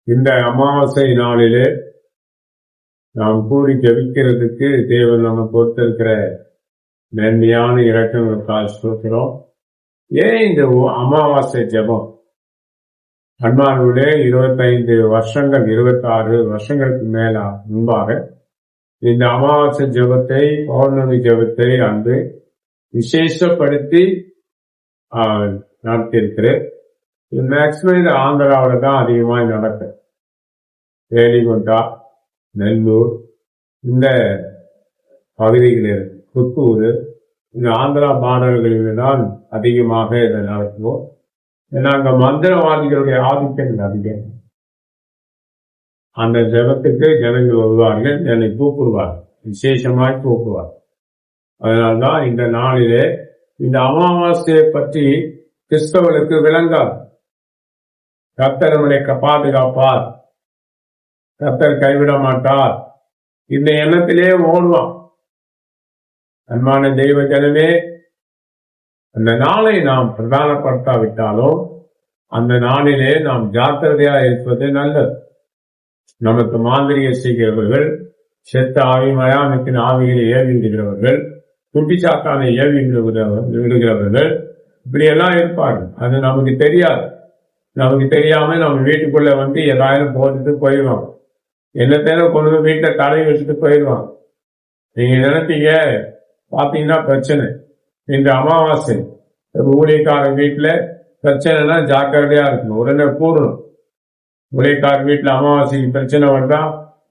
இந்த அமாவாசை நாளிலே நாம் கூடி ஜபிக்கிறதுக்கு தேவன் நம்ம பொறுத்திருக்கிற நன்மையான இரக்கங்களுக்காக சொல்கிறோம். ஏன் இந்த அமாவாசை ஜபம்? அன்பானவர்களே, 25 வருஷங்கள் 26 வருஷங்களுக்கு மேல முன்பாக இந்த அமாவாசை ஜபத்தை, பௌர்ணமி ஜபத்தை அன்று விசேஷப்படுத்தி நடத்தியிருக்கிறேன். மேக்சிமம் இது ஆந்திராவில் தான் அதிகமாக நடக்கும். வேலிகொண்டா, நெல்லூர், இந்த பகுதிகளில் புத்தூர், இந்த ஆந்திரா மாணவர்களில் தான் அதிகமாக இதை நடத்துவோம். ஏன்னா அங்க மந்திரவாதிகளுடைய ஆதிக்கம் அதிகம். அந்த ஜபத்துக்கு ஜனங்கள் வருவார்கள், என்னை கூப்பிடுவார், விசேஷமாய் கூப்பிடுவார். அதனால்தான் இந்த நாளிலே இந்த அமாவாசையை பற்றி கிறிஸ்தவர்களுக்கு விளங்காது. கர்த்தர் நம்மளை பாதுகாப்பார், கர்த்தர் கைவிட மாட்டார், இந்த எண்ணத்திலே ஓடுவான். அன்பான தெய்வ ஜனமே, அந்த நாளை நாம் பிரதானப்படுத்தாவிட்டாலும் அந்த நாளிலே நாம் ஜாக்கிரதையா இருப்பது நல்லது. நமக்கு மாந்திரிக செய்கிறவர்கள், செத்த ஆவி, மயானத்தின் ஆவிகளை ஏவி விடுகிறவர்கள், குட்டிச்சாத்தானை ஏவி விடுகிறவர்கள், இப்படி எல்லாம் இருப்பார்கள். அது நமக்கு தெரியாது. நமக்கு தெரியாம நம்ம வீட்டுக்குள்ள வந்து ஏதாயிரம் போட்டுட்டு போயிடுவாங்க. என்னத்தேனும் கொண்டு வீட்டுல தடை வச்சுட்டு போயிடுவாங்க. நீங்க நினைப்பீங்க, பாத்தீங்கன்னா பிரச்சனை. இந்த அமாவாசை ஊழியக்காரன் வீட்டுல பிரச்சனைனா ஜாக்கிரதையா இருக்கணும், உடனே கூறணும். ஊழியக்காரன் வீட்டுல அமாவாசைக்கு பிரச்சனை வருதா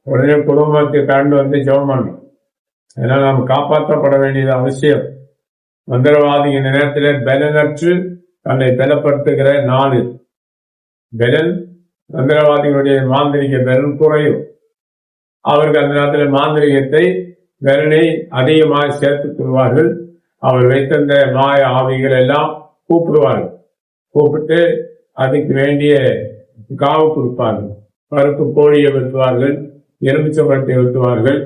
உடனே குடும்பத்துக்கு கண்டு வந்து ஜெபம் பண்ணணும். ஏன்னா நாம் காப்பாற்றப்பட வேண்டியது அவசியம். மந்திரவாதி இந்த நேரத்துல பலனற்று தன்னை பலப்படுத்துகிற நாடு. பலன், மந்திரவாதிகளுடைய மாந்திரிக பலன் குறையும். அவர்கள் அந்த நேரத்தில் மாந்திரிகத்தை பலனை அதிகமாக சேர்த்துக் கொள்வார்கள். அவர் வைத்திருந்த மாய ஆவிகள் எல்லாம் கூப்பிடுவார்கள். கூப்பிட்டு அதுக்கு வேண்டிய காவு கொடுப்பார்கள். பருப்பு கோழியை வெட்டுவார்கள், எலுமிச்சம்பழத்தை வெட்டுவார்கள்.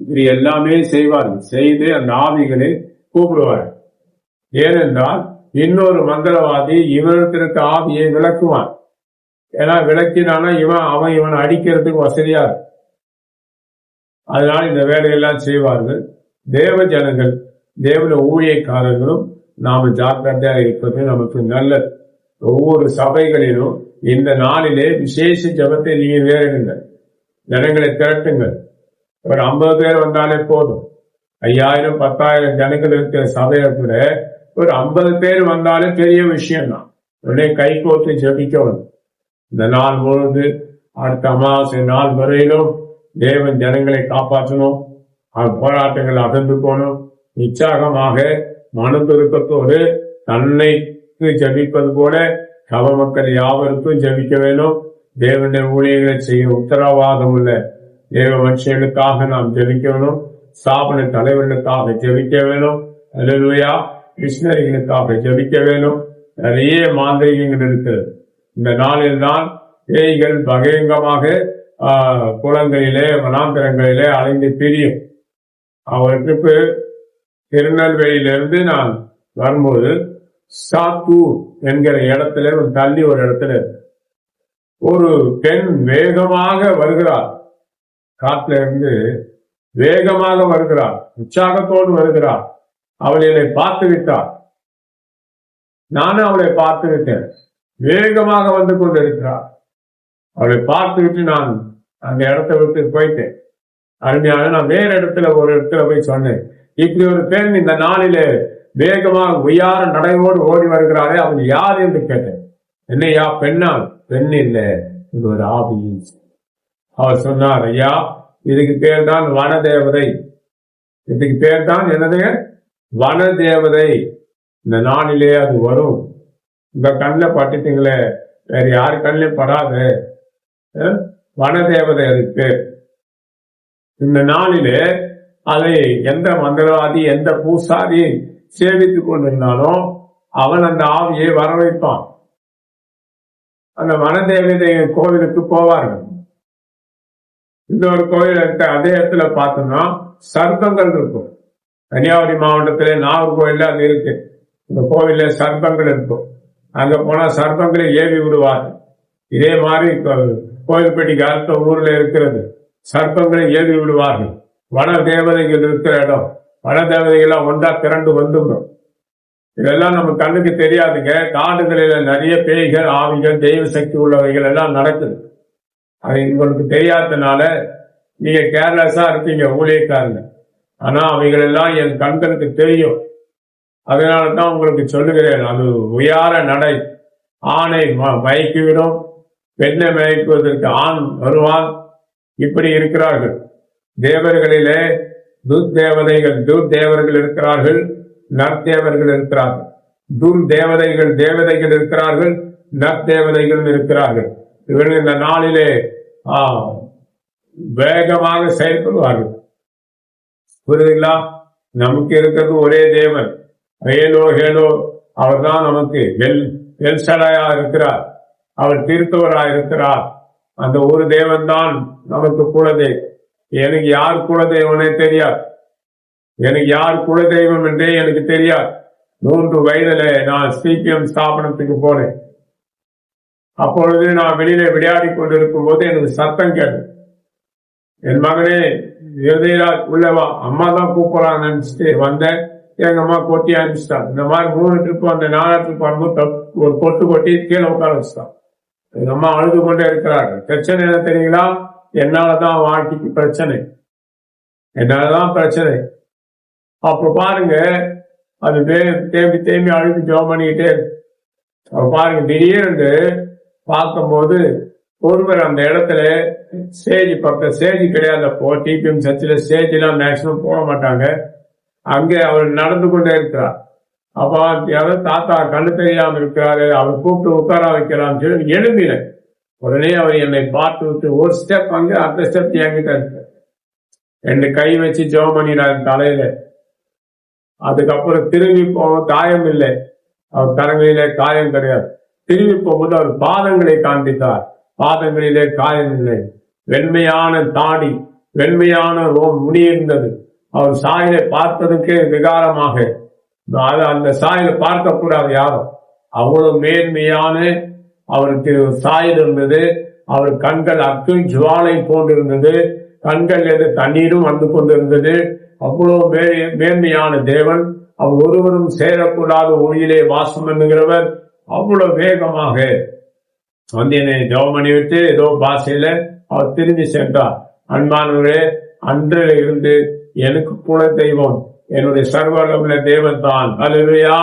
இது எல்லாமே செய்வார்கள். செய்து அந்த ஆவிகளை கூப்பிடுவார்கள். ஏனென்றால் இன்னொரு மந்திரவாதி இவனத்திற்கு ஆவியை விளக்குவான். ஏன்னா விளக்கினானா இவன் அடிக்கிறதுக்கு வசதியா இருக்கும். அதனால இந்த வேலையெல்லாம் செய்வார்கள். தேவ ஜனங்கள், தேவன ஊழியக்காரர்களும் நாம ஜாக்கிரதையா இருப்பது நமக்கு நல்லது. ஒவ்வொரு சபைகளிலும் இந்த நாளிலே விசேஷ ஜபத்தை நீங்க வேறுங்கள், ஜனங்களை திரட்டுங்கள். ஒரு 50 பேர் வந்தாலே போதும். 5000 10,000 ஜனங்கள் இருக்கிற சபையில கூட ஒரு 50 பேர் வந்தாலே பெரிய விஷயம் தான். உடனே கை கோர்த்து ஜபிக்கணும். இந்த நாள் முழுது அடுத்த அமாவாசை நாள் வரையிலும் தேவன் ஜனங்களை காப்பாற்றணும். போராட்டங்கள் அகன்று போகணும். உற்சாகமாக மனதுருக்கத்தோடு தன்னைக்கு ஜபிப்பது போல சப மக்கள் யாவருக்கும் ஜபிக்க வேணும். தேவனுடைய ஊழியர்களை செய்ய உத்தரவாதம் உள்ள தேவ மனுஷர்களுக்காக நாம் ஜபிக்க வேணும். ஸ்தாபன தலைவர்களுக்காக ஜபிக்க வேணும். அல்லேலூயா. மிஷனரிகளுக்காக ஜபிக்க வேணும். நிறைய மாந்திரிகங்கள் இருக்கிறது. இந்த நாளில் தான் பேய்கள் பகிரங்கமாக குளங்களிலே வனாந்தரங்களிலே அலைந்து பிரியும். அவருக்கு திருநெல்வேலியிலிருந்து நான் வரும்போது சாத்தூர் என்கிற இடத்துல தள்ளி ஒரு இடத்துல ஒரு பெண் வேகமாக வருகிறார். காட்டுல இருந்து வேகமாக வருகிறார், உற்சாகத்தோடு வருகிறார். அவள் என்னை பார்த்து விட்டார், நானும் அவளை பார்த்து விட்டேன். வேகமாக வந்து கொண்டிருக்கிறார். அவளை பார்த்து விட்டு நான் அந்த இடத்தை விட்டு போயிட்டேன். அருமையான நான் வேற ஒரு இடத்துல போய் சொன்னேன், இப்படி ஒரு பெண் இந்த நாளிலே வேகமாக உயர நடைவோடு ஓடி வருகிறாரே, அவன் யார் என்று கேட்டேன். என்னையா பெண்ணால்? பெண் இல்லை, இது ஒரு ஆவி. அவர் சொன்னார், ஐயா இதுக்கு பேர் தான் வனதேவதை. இதுக்கு பேர் தான் என்னது? வனதேவதை. இந்த நாளிலே அது வரும். இந்த கண்ணில் பட்டுட்டீங்களே, வேற யாரு கண்ணிலையும் படாது. வனதேவதை இருக்கு. இந்த நாளிலே அதை எந்த மந்திரவாதி, எந்த பூசாரி சேவித்துக் கொண்டிருந்தாலும் அவன் அந்த ஆவியை வர வைப்பான். அந்த வனதேவதை கோவிலுக்கு போவார்கள். இன்னொரு கோவில் இருக்க அதே இடத்துல பார்த்தோம்னா சர்ப்பங்கள் இருக்கும். கன்னியாகுமரி மாவட்டத்திலே நாகர்கோவில்ல அது இருக்கு. இந்த கோவில்ல சர்ப்பங்கள் இருக்கும். அங்க போனா சர்ப்பங்களை ஏவி விடுவார்கள். இதே மாதிரி கோயில்பட்டிக்கு அடுத்த ஊர்ல இருக்கிறது. சர்ப்பங்களை ஏவி விடுவார்கள். வன தேவதைகள் இருக்கிற இடம். வன தேவதைகள்லாம் ஒன்றா திரண்டு வந்துடும். இதெல்லாம் நம்ம கண்ணுக்கு தெரியாதுங்க. காடுகளில நிறைய பேய்கள், ஆவிகள், தெய்வ சக்தி உள்ளவைகள் எல்லாம் நடக்குது. அது உங்களுக்கு தெரியாததுனால நீங்க கேர்லெஸ்ஸா இருப்பீங்க ஊழியக்காரங்க. ஆனா அவைகள் எல்லாம் என் கண்களுக்கு தெரியும். அதனாலதான் உங்களுக்கு சொல்லுகிறேன். அது உயர நடை. ஆணை மயக்கிவிடும், பெண்ணை மயக்குவதற்கு ஆண் வருவான். இப்படி இருக்கிறார்கள். தேவர்களிலே துர்தேவர்கள் இருக்கிறார்கள், நற்தேவர்கள் இருக்கிறார்கள். தேவதைகள் இருக்கிறார்கள், நற்தேவதைகள் இருக்கிறார்கள். இவர்கள் இந்த நாளிலே வேகமாக செயல்படுவார்கள். புரியுதுங்களா? நமக்கு இருக்கிறது ஒரே தேவன். ஹேலோ அவர் தான் நமக்கு எல்சடாயா இருக்கிறார். அவர் தீர்த்தவரா இருக்கிறார். அந்த ஒரு தேவன் தான் நமக்கு குலதெய்வம். எனக்கு யார் குலதெய்வனே தெரியாது. எனக்கு யார் குலதெய்வம் என்றே எனக்கு தெரியாது. 3 வயதுல நான் சிபிஎம் ஸ்தாபனத்துக்கு போனேன். அப்பொழுது நான் வெளியில விளையாடி கொண்டிருக்கும் போது எனக்கு சத்தம் கேட்டது. என் மகனே எழுதிராஜ் உள்ளவா, அம்மா தான் கூப்பிடறாங்க நினைச்சிட்டு வந்தேன். எங்க அம்மா கொட்டி அனுப்பிச்சிட்டான். இந்த மாதிரி 3 ட்ரிப் அந்த 4 ட்ரிப் வரும்போது ஒரு கொட்டி கீழே உட்கார வச்சுட்டான். எங்க அம்மா அழுது கொண்டே இருக்கிறார்கள். பிரச்சனை என்ன தெரியுங்களா? என்னாலதான் வாழ்க்கைக்கு பிரச்சனை, என்னாலதான் பிரச்சனை. அப்ப பாருங்க, அது தேம்பி அழுது ஜோம் பண்ணிக்கிட்டே பாருங்க. திடீர்னு பார்க்கும்போது ஒருவர் அந்த இடத்துல சேஜி கிடையாது. அப்போ டிபிஎம் சர்ச்சில் ஸ்டேஜ் எல்லாம் மேக்சிமம் போட மாட்டாங்க. அங்கே அவர் நடந்து கொண்டே இருக்கிறார். அப்ப தாத்தா கண்ணு தெரியாம இருக்கிறாரு, அவர் கூப்பிட்டு உட்கார வைக்கலாம்னு சொல்லி எழும்பினேன். உடனே அவர் என்னை பார்த்து விட்டு ஒரு ஸ்டெப் அங்கே, அடுத்த ஸ்டெப் என்கிட்ட இருக்கு. 2 கை வச்சு ஜெபம் பண்ணினார் தலையில. அதுக்கப்புறம் திரும்பி போக காயம் இல்லை, அவர் கரங்களிலே காயம் கிடையாது. திரும்பி போகும்போது அவர் பாதங்களை காண்பித்தார். பாதங்களிலே காயம் இல்லை. வெண்மையான தாடி, வெண்மையான முடி இருந்தது. அவர் சாயலை பார்ப்பதற்கு விகாரமாக, அந்த சாயலை பார்க்க கூடாது யாரும். அவ்வளவு மேன்மையான அவருக்கு சாயல் இருந்தது. அவர் கண்கள் அக்கினி ஜுவாலை போன்றிருந்தது. கண்கள் எது தண்ணீரும் வந்து கொண்டிருந்தது. அவ்வளவு மேன்மையான தேவன். அவர் ஒருவரும் சேரக்கூடாத ஒளியிலே வாசம் என்கிறவர். அவ்வளவு வேகமாக வந்து என்னை ஜெபம் பண்ணி விட்டு ஏதோ பாஷையில அவர் திரும்பி சென்றார். அன்பானவரே, அன்றில் இருந்து எனக்கு குல தெய்வம் என்னுடைய சர்வலமுள்ள தேவன் தான். அல்லேலூயா.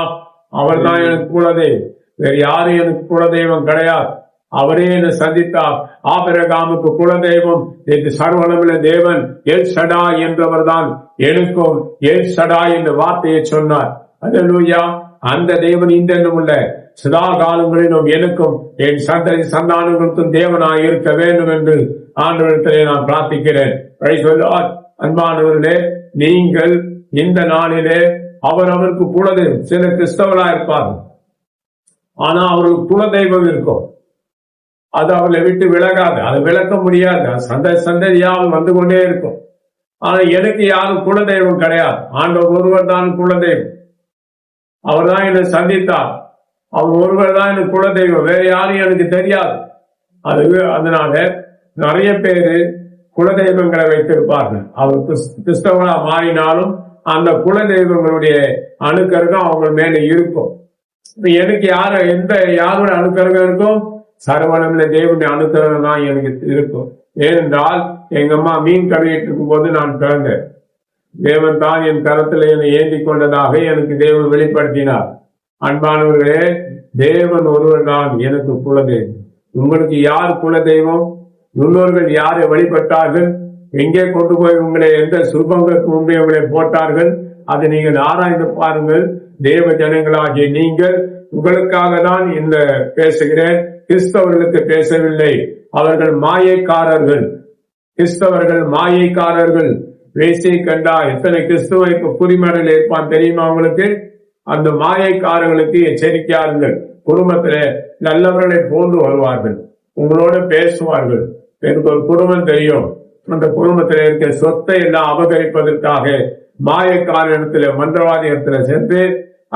அவர் தான் எனக்கு குலதெய்வம். வேறு யாரும் எனக்கு குலதெய்வம் கிடையாது. அவரே என்னை சந்தித்தார். ஆபிரகாமுக்கு குலதெய்வம் என்று சர்வலமுள்ள தேவன் எல் சடா என்றவர் தான் எனக்கும் எல் சடா என்ற வார்த்தையை சொன்னார். அல்லேலூயா. அந்த தேவன் இந்த உள்ள சதா காலங்களிலும் எனக்கும் என் சந்தானங்களுக்கும் தேவனாய் இருக்க வேண்டும் என்று ஆண்டவரிடத்திலே நான் பிரார்த்திக்கிறேன். அன்பானவர்களே, நீங்கள் இந்த நாளிலே அவருக்கு குலதெய்வம், சில கிறிஸ்தவர்களா இருப்பார்கள், ஆனா அவருக்கு குலதெய்வம் இருக்கும். அது அவளை விட்டு விலகாது, அதை விளக்க முடியாது. சந்ததியால் வந்து கொண்டே இருக்கும். ஆனா எனக்கு யாரும் குலதெய்வம் கிடையாது. ஆண்டவர் ஒருவர் தான் குலதெய்வம். அவர் தான் என்னை சந்தித்தார். அவர் ஒருவர் தான் எனக்கு குலதெய்வம். வேற யாரும் எனக்கு தெரியாது. அதனால நிறைய பேரு குலதெய்வங்களை வைத்திருப்பார்கள். அவர் கிறிஸ்தவனா மாறினாலும் அந்த குலதெய்வங்களுடைய அணுக்கருகம் அவங்க மேல இருக்கும். எனக்கு யாரோட அணுக்கருகம் இருக்கும்? சர்வனமில்ல தேவனுடைய அணுக்கருகம் தான் எனக்கு இருக்கும். ஏனென்றால் எங்க அம்மா மீன் கழுவிட்டு இருக்கும் போது நான் பிறந்தேன். தேவன் தான் என் கரத்தில் என்னை ஏந்தி கொண்டதாக எனக்கு தேவன் வெளிப்படுத்தினார். அன்பானவர்களே, தேவன் ஒருவர் தான் எனக்கு குலதெய்வம். உங்களுக்கு யார் குலதெய்வம்? முன்னோர்கள் யாரை வழிபட்டார்கள்? எங்கே கொண்டு போய் உங்களை எந்த சுபங்களுக்கு முன்பே உங்களை போட்டார்கள்? அதை நீங்கள் ஆராய்ந்து பாருங்கள். தேவ ஜனங்களாகிய நீங்கள், உங்களுக்காக தான் இந்த பேசுகிறேன். கிறிஸ்தவர்களுக்கு பேசவில்லை. அவர்கள் மாயைக்காரர்கள். கிறிஸ்தவர்கள் மாயைக்காரர்கள். வேசியை கண்டா எத்தனை கிறிஸ்துவ குறிமடல் இருப்பான் தெரியுமா உங்களுக்கு? அந்த மாயைக்காரர்களுக்கு எச்சரிக்கையாருங்கள். குடும்பத்திலே நல்லவர்களை போன்று வருவார்கள், உங்களோட பேசுவார்கள். எனக்கு ஒரு குடும்பம் தெரியும். அந்த குடும்பத்தில் இருக்கிற சொத்தை எல்லாம் அபகரிப்பதற்காக மாயக்காரனிடத்துல, மந்திரவாதி இடத்துல சென்று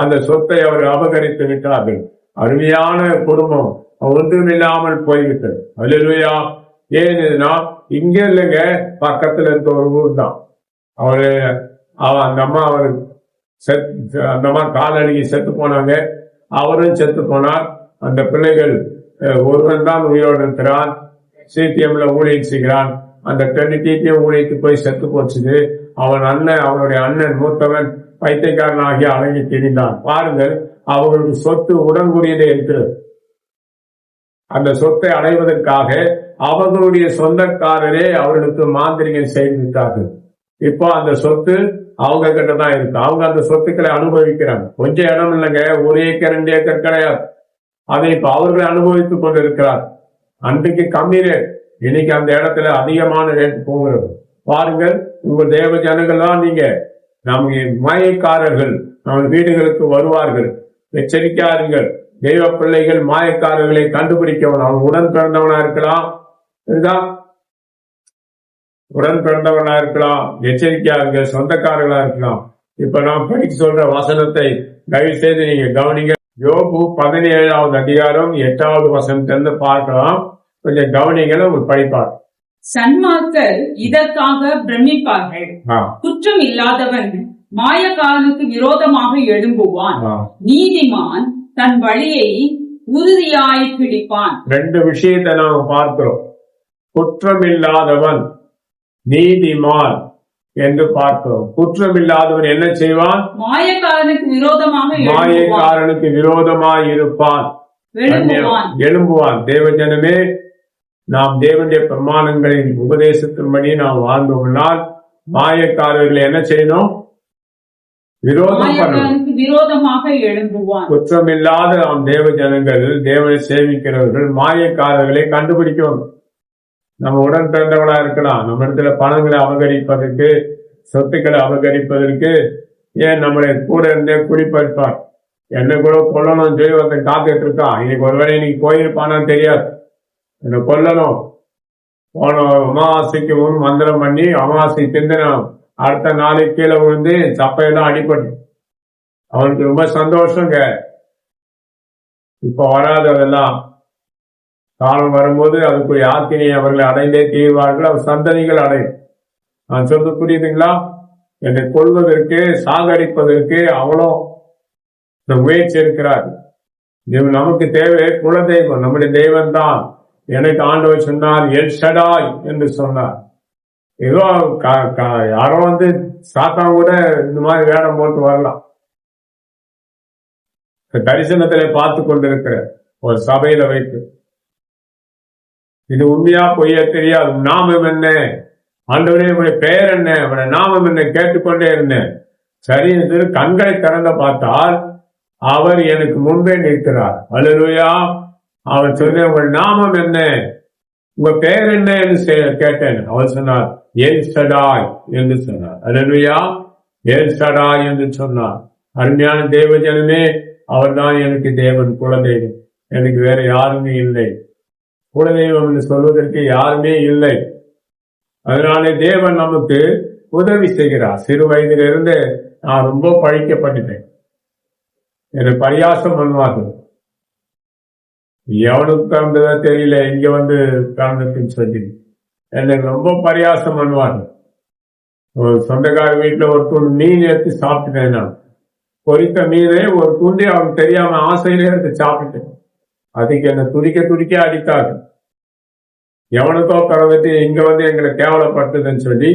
அந்த சொத்தை அவர் அபகரித்து விட்டார்கள். அருமையான குடும்பம் ஒன்றுமில்லாமல் போய்விட்டது. அல்லேலூயா. ஏன்னா இங்க இல்லைங்க, பக்கத்துல இருக்க ஒரு ஊர் தான். அந்த அம்மா அந்த அம்மா காலடிக்கு செத்து போனாங்க. அவரும் செத்து போனார். அந்த பிள்ளைகள் ஒருவன் தான் உயிரோடு இருக்கிறான், சிபிஎம்ல ஊழியம் செய்கிறான். அந்த பெண்ணு டிபிஎம் ஊழியத்துக்கு போய் செத்து போச்சுது. அவனுடைய அண்ணன் மூத்தவன் பைத்தியக்காரனாகி அடங்கி திரிந்தான். பாருங்கள், அவர்களுடைய சொத்து உடன்குடியிலே இருக்கிறது. அந்த சொத்தை அடைவதற்காக அவர்களுடைய சொந்தக்காரரே அவர்களுக்கு மாந்திரிகம் செய்து விட்டார்கள். இப்போ அந்த சொத்து அவங்க கிட்ட தான் இருக்கு. அவங்க அந்த சொத்துக்களை அனுபவிக்கிறாங்க. கொஞ்சம் இடம் இல்லைங்க, 1 ஏக்கர் 2 ஏக்கர் கிடையாது. அதை இப்ப அவர்களை அனுபவித்துக் கொண்டிருக்கிறார். அன்றைக்கு கம்மி ரேட், இன்னைக்கு அந்த இடத்துல அதிகமான ரேட் போகிறது. பாருங்கள், உங்க தேவ ஜனங்கள் தான் நீங்க. நமக்கு மாயக்காரர்கள் நம்ம வீடுகளுக்கு வருவார்கள். எச்சரிக்கையாருங்கள். தெய்வ பிள்ளைகள் மாயக்காரர்களை கண்டுபிடிக்கணும். அவன் உடன் பிறந்தவனா இருக்கலாம், உடன் பிறந்தவனா இருக்கலாம், எச்சரிக்கையாருங்க, சொந்தக்காரர்களா இருக்கலாம். இப்ப நான் படிக்க சொல்ற வசனத்தை தயவு செய்து நீங்க கவனிங்க. யோபு 17வது அதிகாரம் 8வது வசனத்திலிருந்து பார்க்கலாம். கொஞ்சம் கவனிங்களை ஒரு படிப்பார். சன்மார்க்கர் இதற்காக பிரமிப்பார்கள். குற்றம் இல்லாதவன் மாயக்காரனுக்கு விரோதமாக எழும்புவான். நீதிமான் தன் வழியை உறுதியாய் பிடிப்பான். 2 விஷயத்தை நாம் பார்க்கிறோம். குற்றம் இல்லாதவன், நீதிமான் என்று பார்க்கிறோம். குற்றம் இல்லாதவன் என்ன செய்வான்? மாயக்காரனுக்கு விரோதமாய் இருப்பான், எழும்புவான். தேவஜனமே, நாம் தேவனுடைய பிரமாணங்களின் உபதேசத்தின்படி நாம் வாழ்ந்தோம்னால் மாயக்காரர்களை என்ன செய்யணும்? விரோதம் பண்ணணும். விரோதமாக எழும்புவான். குற்றமில்லாத நாம் தேவ ஜனங்கள், தேவனை சேவிக்கிறவர்கள் மாயக்காரர்களை கண்டுபிடிக்கணும். நம்ம உடன் பிறந்தவளா இருக்கலாம், நம்ம இடத்துல பணங்களை அபகரிப்பதற்கு, சொத்துக்களை அபகரிப்பதற்கு, ஏன் நம்மளை கூட இருந்தே குடிப்பறிப்பார். என்ன கூட கொல்லணும் சொல்லி ஒருத்தன் காத்துட்டு இருக்கான். இன்னைக்கு ஒருவேளை இன்னைக்கு போயிருப்பானான்னு தெரியாது, என்னை கொல்லணும். போன அமாவாசைக்கு முன் மந்திரம் பண்ணி அமாவாசை திந்தினம் அடுத்த நாளைக்கு கீழே விழுந்து சப்பையெல்லாம் அடிபட்டு அவனுக்கு ரொம்ப சந்தோஷங்க. இப்ப வராததெல்லாம் காலம் வரும்போது அதுக்குரிய ஆக்கினை அவர்களை அடைந்தே தீர்வார்கள், அவர் சந்ததிகள் அடையும். நான் சொல்றது புரியுதுங்களா? என்னை கொள்வதற்கு, சாகடிப்பதற்கு அவ்வளோ முயற்சி இருக்கிறார். நமக்கு தேவை குலதெய்வம், நம்முடைய தெய்வம் தான். எனக்கு ஆண்டவர் சொன்னார் எல் ஷடாய் என்று சொன்னார். ஏதோ யாரோ சாத்தான் கூட இந்த மாதிரி வேடம் போட்டு வரலாம். தரிசனத்திலே பார்த்து கொண்டிருக்கிற ஒரு சபையில வைத்து, இது உண்மையா பொய்யா தெரியாது, நாமம் என்ன, ஆண்டவரே உடைய பெயர் என்ன, அவருடைய நாமம் என்ன கேட்டுக்கொண்டே இருந்தேன். சரின்னு சொல்லி கண்களை திறந்த பார்த்தால் அவர் எனக்கு முன்பே நிற்கிறார். அல்லேலூயா. அவர் சொன்ன, உங்கள் நாமம் என்ன, உங்க பெயர் என்ன என்று கேட்டேன். அவர் சொன்னார் எல் ஷடாய் என்று சொன்னார். அல்லேலூயா. எல் ஷடாய் என்று சொன்னார். அருமையான தேவஜனமே, அவர் தான் எனக்கு தேவன், குலதெய்வம். எனக்கு வேற யாருமே இல்லை. குலதெய்வம் என்று சொல்வதற்கு யாருமே இல்லை. அதனாலே தேவன் நமக்கு உதவி செய்கிறார். சிறு வயதிலிருந்து நான் ரொம்ப பழிக்கப்பட்டுட்டேன். எனக்கு பரியாசம் பண்ணுவார்கள். எவனுக்கு பிறந்ததா தெரியல, இங்க பிறந்ததுன்னு சொல்லி எனக்கு ரொம்ப பரியாசம் பண்ணுவார்கள். ஒரு சொந்தக்கார வீட்டுல ஒரு துண்டு மீன் எடுத்து சாப்பிட்டுட்டேன். நான் பொரித்த மீனே ஒரு துண்டி அவனுக்கு தெரியாம ஆசையிலே எடுத்து சாப்பிட்டேன். அதுக்கு என்ன துடிக்க அடித்தார்கள். எவனுக்கோ பிறந்துட்டு இங்க எங்களை கேவலப்பட்டதுன்னு சொல்லி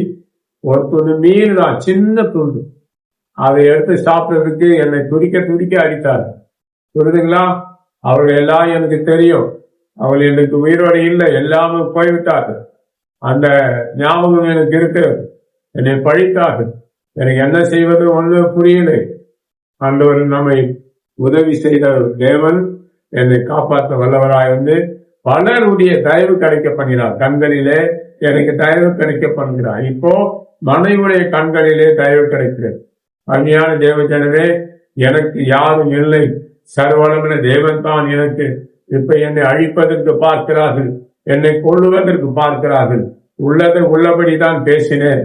ஒரு துண்டு மீன் தான், சின்ன துண்டு, அதை எடுத்து சாப்பிட்டதுக்கு என்னை துடிக்க அடித்தார்கள். புரியுதுங்களா? அவர்கள் எல்லாம் எனக்கு தெரியும். அவர்கள் எனக்கு உயிரோடு இல்லை, எல்லாமே போய்விட்டார்கள். அந்த ஞாபகம் எனக்கு இருக்கிறது. என்னை பழித்தார்கள். எனக்கு என்ன செய்வது ஒன்று புரியலை. ஆண்டவர் நம்மை உதவி செய்த தேவன் என்னை காப்பாற்ற வல்லவராய் பலருடைய தயவு கிடைக்க பண்ணினார். கண்களிலே எனக்கு தயவு கிடைக்க பண்ணுகிறார். இப்போ மனைவியுடைய கண்களிலே தயவு கிடைக்கிறது. அருமையான தேவஜனமே, எனக்கு யாரும் இல்லை, சர்வளமான தேவன் தான் எனக்கு. இப்ப என்னை அழிப்பதற்கு பார்க்கிறார்கள், என்னை கொள்ளுவதற்கு பார்க்கிறார்கள். உள்ளதை உள்ளபடிதான் பேசினேன்.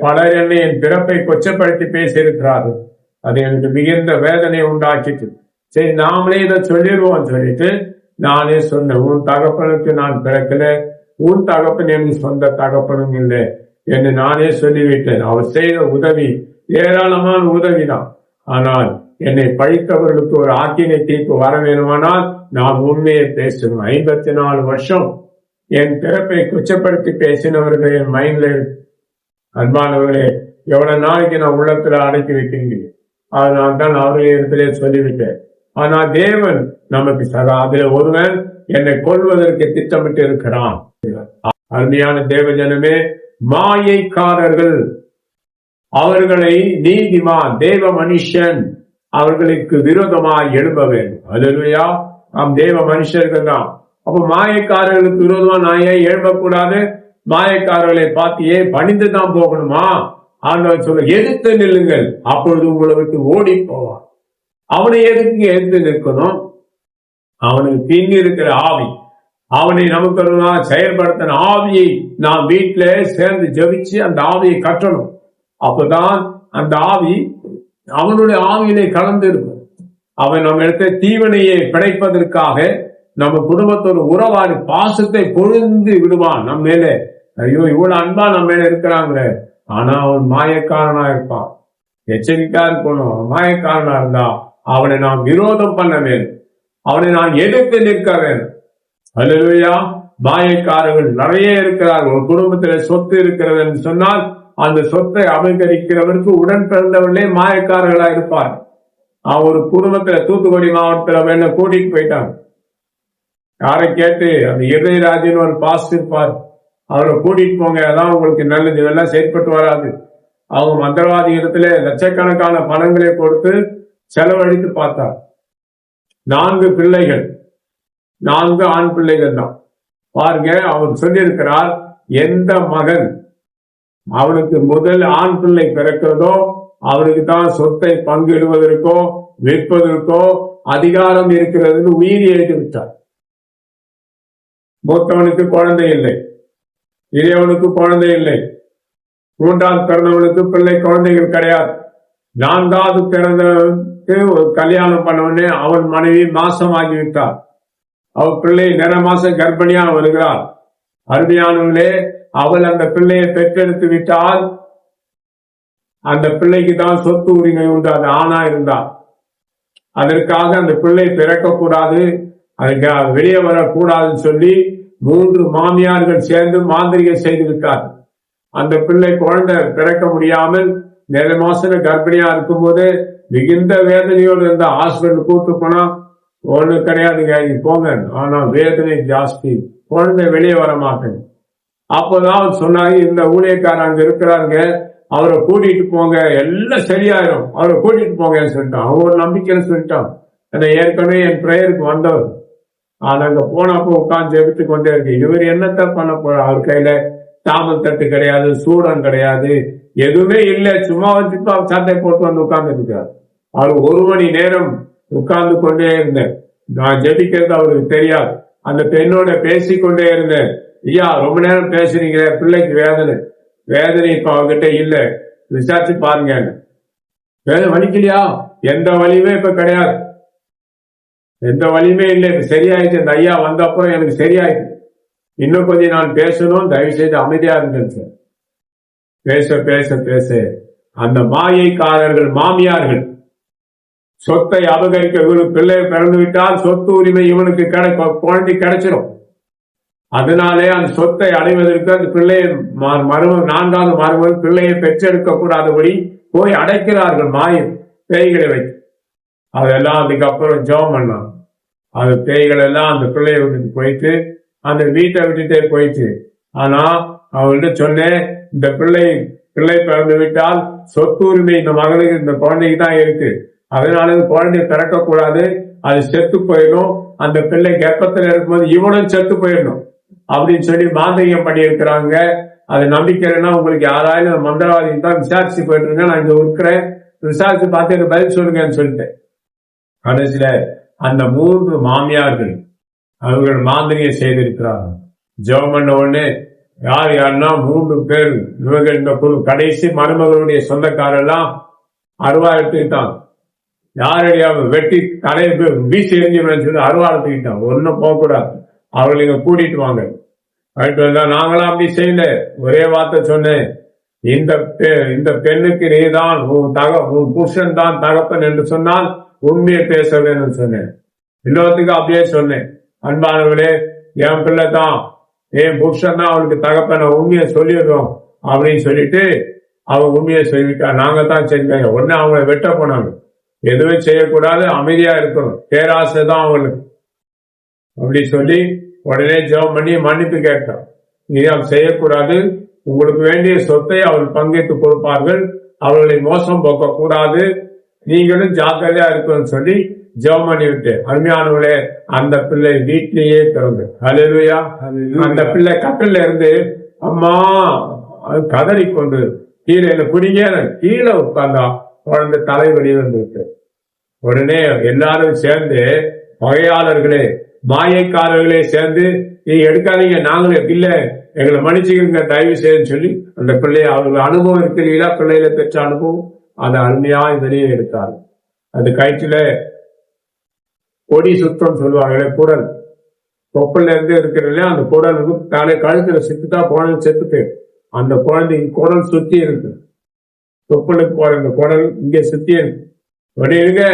பலர் என் பிறப்பை கொச்சப்படுத்தி பேசியிருக்கிறார்கள். அது எனக்கு மிகுந்த வேதனை உண்டாக்கிட்டு, சரி நாமளே இதை சொல்லிடுவோம் சொல்லிட்டு நானே சொன்னேன், உன் தகப்பனுக்கு நான் பிறக்கல, உன் தகப்பன் என் சொந்த தகப்பனும் இல்லை என்று நானே சொல்லிவிட்டேன். அவர் செய்த உதவி ஏராளமான உதவிதான். ஆனால் என்னை பழித்தவர்களுக்கு ஒரு ஆக்கினை தீர்ப்பு வர வேணுமானால் நான் உண்மையை பேசணும். 54 வருஷம் என் பிறப்பை குச்சப்படுத்தி பேசினவர்கள் என் மைண்ட்ல, அன்பானவர்களே, எவ்வளவு நாளைக்கு நான் உள்ளத்துல அடக்கி வைக்கிறீங்க. அதனால் தான் அவருடைய இடத்திலே சொல்லிவிட்டேன். ஆனால் தேவன் நமக்கு சதா அதில் ஒருவன் என்னை கொல்வதற்கு திட்டமிட்டு இருக்கிறான். அருமையான தேவ ஜனமே, மாயைக்காரர்கள் அவர்களை நீதிமான் தேவ மனுஷன் அவர்களுக்கு விரோதமாய் எழும்ப வேண்டும். அல்லேலூயா. நாம் தேவ மனுஷர்கள் தான். அப்ப மாயக்காரர்களுக்கு விரோதமா நான் ஏன் எழும்பக்கூடாது? மாயக்காரர்களை பார்த்தியே பணிந்து தான் போகணுமா? ஆண்டவர் சொல்ல, எதிர்த்து நில்லுங்கள், அப்பொழுது உங்களை விட்டு ஓடி போவான். அவனை எதுக்கு எதிர்த்து நிற்கணும்? அவனுக்கு பின் இருக்கிற ஆவி, அவனை நமக்கு செயல்படுத்தின ஆவியை நாம் வீட்டில சேர்ந்து ஜெபிச்சு அந்த ஆவியை கட்டணும். அப்பதான் அந்த ஆவி அவனுடைய ஆவியிலே கலந்து இருக்கும். அவன் நம்ம இடத்த தீவனையை பிழைப்பதற்காக நம்ம குடும்பத்தோட உறவாடி பாசத்தை பொழுந்து விடுவான் நம்ம மேல. ஐயோ, இவ்வளவு அன்பா நம்ம மேல இருக்கிறாங்களே, ஆனா அவன் மாயக்காரனா இருப்பான். எச்சரிக்கையா இருக்கணும். மாயக்காரனா இருந்தா அவனை நாம் விரோதம் பண்ண வேண்டும், அவனை நாம் எதிர்த்து நிற்க வேண்டும். அல்லேலூயா. மாயக்காரர்கள் நிறைய இருக்கிறார்கள். ஒரு குடும்பத்துல சொத்து இருக்கிறது என்று சொன்னால் அந்த சொத்தை அபகரிக்கிறவருக்கு உடன் பிறந்தவர்களே மாயக்காரர்களா இருப்பார். ஒரு குடும்பத்துல தூத்துக்குடி மாவட்டத்துல வேணா கூட்டிட்டு போயிட்டாங்க. யாரை கேட்டு, அந்த இதயராஜன் ஒரு பாஸ்டர் இருப்பார், அவரை கூட்டிட்டு போங்க, அதான் உங்களுக்கு நல்லது, இதெல்லாம் செயற்பட்டு வராது. அவங்க மந்திரவாதி இடத்துல லட்சக்கணக்கான பணங்களை கொடுத்து செலவழித்து பார்த்தார். 4 பிள்ளைகள், 4 ஆண் பிள்ளைகள் தான். பாருங்க, அவர் சொல்லியிருக்கிறார், எந்த மகன் அவனுக்கு முதல் ஆண் பிள்ளை பிறக்கிறதோ அவருக்கு தான் சொத்தை பங்கிடுவதற்கோ விற்பதற்கோ அதிகாரம் இருக்கிறது உயிரி எழுதி விட்டார். மூத்தவனுக்கு குழந்தை இல்லை, இளையவனுக்கு குழந்தை இல்லை, 3வது பிறந்தவனுக்கு பிள்ளை குழந்தைகள் கிடையாது. 4வது பிறந்தவனுக்கு ஒரு கல்யாணம் பண்ணவனே அவன் மனைவி மாசமாகிவிட்டார். அவள் பிள்ளை 2 மாசம் கர்ப்பிணியா வருகிறாள். அருமையானவர்களே, அவள் அந்த பிள்ளையை பெற்றெடுத்து விட்டால் அந்த பிள்ளைக்கு தான் சொத்து உரிமை உண்டு, அது ஆணா இருந்தால். அதற்காக அந்த பிள்ளை பிறக்கக்கூடாது, அதுக்கு வெளியே வரக்கூடாதுன்னு சொல்லி 3 மாமியார்கள் சேர்ந்து மாந்திரிகம் செய்து விட்டார். அந்த பிள்ளை குழந்தை பிறக்க முடியாமல் 2 மாசம் கர்ப்பிணியா இருக்கும் போது மிகுந்த வேதனையோடு இருந்த ஹாஸ்பிட்டல் கூட்டு போனா, ஒண்ணு கிடையாதுங்க, போங்க, ஆனா வேதனை ஜாஸ்தி, குழந்தை வெளியே வர மாட்டேங்க. அப்போதான் சொன்னாங்க, இந்த ஊழியக்காரர் அங்க இருக்கிறாங்க, அவரை கூட்டிட்டு போங்க, எல்லாம் சரியாயிரும், அவரை கூட்டிட்டு போங்கன்னு சொல்லிட்டான். அவங்க ஒரு நம்பிக்கைன்னு சொல்லிட்டான். ஏற்கனவே என் பிரேயருக்கு வந்தவர். அங்க போனப்போ உட்காந்து ஜெபித்து கொண்டே இருக்கு. இவர் என்னத்த பண்ண போற? அவர் கையில தாமல் தட்டு கிடையாது, சூடம் கிடையாது, எதுவுமே இல்லை. சும்மா வச்சுட்டு அவர் சட்டை போட்டு வந்து உட்கார்ந்து இருக்காரு. அவர் 1 மணி நேரம் உட்கார்ந்து கொண்டே இருந்தேன். நான் ஜெபிக்கிறது அவருக்கு தெரியாது. அந்த பெண்ணோட பேசிக்கொண்டே இருந்தேன். ஐயா, ரொம்ப நேரம் பேசுறீங்க, பிள்ளைக்கு வேதனை இப்ப அவகிட்ட இல்ல, விசாரிச்சு பாருங்க. வேதனை வலிக்கலையா? எந்த வலியுமே இப்ப கிடையாது, எந்த வலியுமே இல்லை, இப்ப சரியாயிடுச்சு. அந்த ஐயா வந்த அப்புறம் எனக்கு சரியாயிடுச்சு. இன்னும் கொஞ்சம் நான் பேசணும், தயவு செய்து அமைதியா இருந்தேன் சார். பேச பேச பேச அந்த மாயைக்காரர்கள் மாமியார்கள் சொத்தை அபகரிக்க, இவனுக்கு பிள்ளை பிறந்து விட்டால் சொத்து உரிமை இவனுக்கு குழந்தை கிடைச்சிடும். அதனாலே அந்த சொத்தை அடைவதற்கு அந்த பிள்ளையை 4வது மருமகள் பிள்ளையை பெற்றெடுக்க கூடாதபடி போய் அடைக்கிறார்கள் மாய பேய்களை வைத்து. அதெல்லாம் அதுக்கப்புறம் ஜெபம் பண்ணான். அந்த பேய்கள் எல்லாம் அந்த பிள்ளையை விட்டுட்டு போயிட்டு அந்த வீட்டை விட்டுட்டே போயிட்டு. ஆனா அவங்கள்ட்ட சொன்னேன், இந்த பிள்ளை பிறந்து விட்டால் சொத்து உரிமை இந்த மகளுக்கு, இந்த குழந்தைக்கு தான் இருக்கு, அதனால குழந்தை பிறக்க கூடாது, அது செத்து போயிடும், அந்த பிள்ளை கர்ப்பத்தில் இருக்கும்போது இவனும் செத்து போயிடணும் அப்படின்னு சொல்லி மாந்திரிகம் பண்ணி இருக்கிறாங்க. அது நம்பிக்கைன்னா உங்களுக்கு யாராலும் மந்திரவாதி தான் விசாரிச்சு போயிட்டு இருங்க, நான் இங்க இருக்கிறேன், விசாரிச்சு பார்த்து எனக்கு பதில் சொல்லுங்கன்னு சொல்லிட்டேன். கடைசியில அந்த 3 மாமியார்கள் அவர்கள் மாந்திரியம் செய்திருக்கிறார்கள். ஜெபம் பண்ண உடனே யாருன்னா 3 பேர் இவர்கள் இந்த கடைசி மருமகளுடைய சொந்தக்காரெல்லாம் அருவா எடுத்துக்கிட்டாங்க. யாருடைய வெட்டி தலையை வீசி எரிஞ்சுன்னு சொல்லி அருவா எடுத்துக்கிட்டாங்க. ஒன்னும் போகக்கூடாது, அவர்களை இங்க கூட்டிட்டு வாங்க. நாங்களாம் அப்படி செய்யல. ஒரே வார்த்தை சொன்னேன், இந்த பெண்ணுக்கு நீதான் உன் புருஷன் தான் தகப்பன் என்று சொன்னால் உண்மையை பேச வேணும்னு சொன்னேன். இன்னொருத்துக்கு அப்படியே சொன்னேன், அன்பானவர்களே என் பிள்ளை தான், என் புருஷன் தான் அவளுக்கு தகப்பன உண்மையை சொல்லிடுறோம் அப்படின்னு சொல்லிட்டு அவன் உண்மையை சொல்லிட்டா. நாங்க தான் செஞ்சாங்க. உடனே அவங்கள வெட்ட போனாங்க. எதுவுமே செய்யக்கூடாது, அமைதியா இருக்கணும், பேராசை தான் அவங்களுக்கு அப்படி சொல்லி உடனே ஜெபம் பண்ணி மன்னிப்பு கேட்டான். இது அவள் செய்யக்கூடாது, உங்களுக்கு வேண்டிய சொத்தை அவள் பங்கிட்டு கொடுப்பார்கள், அவர்களை மோசம் போக்க கூடாது, நீங்களும் ஜாக்கிரதையா இருக்கணும்னு சொல்லி ஜெபம் பண்ணி விட்டு, அருமையானவளே அந்த பிள்ளை வீட்டிலேயே பிறந்து, ஹல்லேலூயா. அந்த பிள்ளை கட்டில இருந்து அம்மா கதறி கொண்டு கீழே பிடிங்க கீழே உட்கார்ந்தா குழந்தை தலைவலி வந்துவிட்டு. உடனே எல்லாரும் சேர்ந்து பகையாளர்களே மாயக்காரர்களே சேர்ந்து நீ எடுக்காதீங்க, நாங்களே இல்ல எங்களை மன்னிச்சுக்கிறீங்க தயவு செய்யுன்னு சொல்லி அந்த பிள்ளைய அவர்கள் அனுபவம் இருக்கிறீங்களா, பிள்ளையில பெற்ற அனுபவம் அதை அருமையா வெளியே எடுத்தாரு. அது கயிற்றுல கொடி சுத்தம் சொல்லுவாங்களே, குடல் தொப்பல்ல இருந்து இருக்கிறதுல அந்த குடலுக்கு தலை கழுத்துல சுத்திட்டா குழந்தை செத்துட்டு, அந்த குழந்தை குடல் சுத்தி இருக்கு, தொப்பலுக்கு போற இந்த குடல் இங்க சுத்தி இருக்கு. உடனே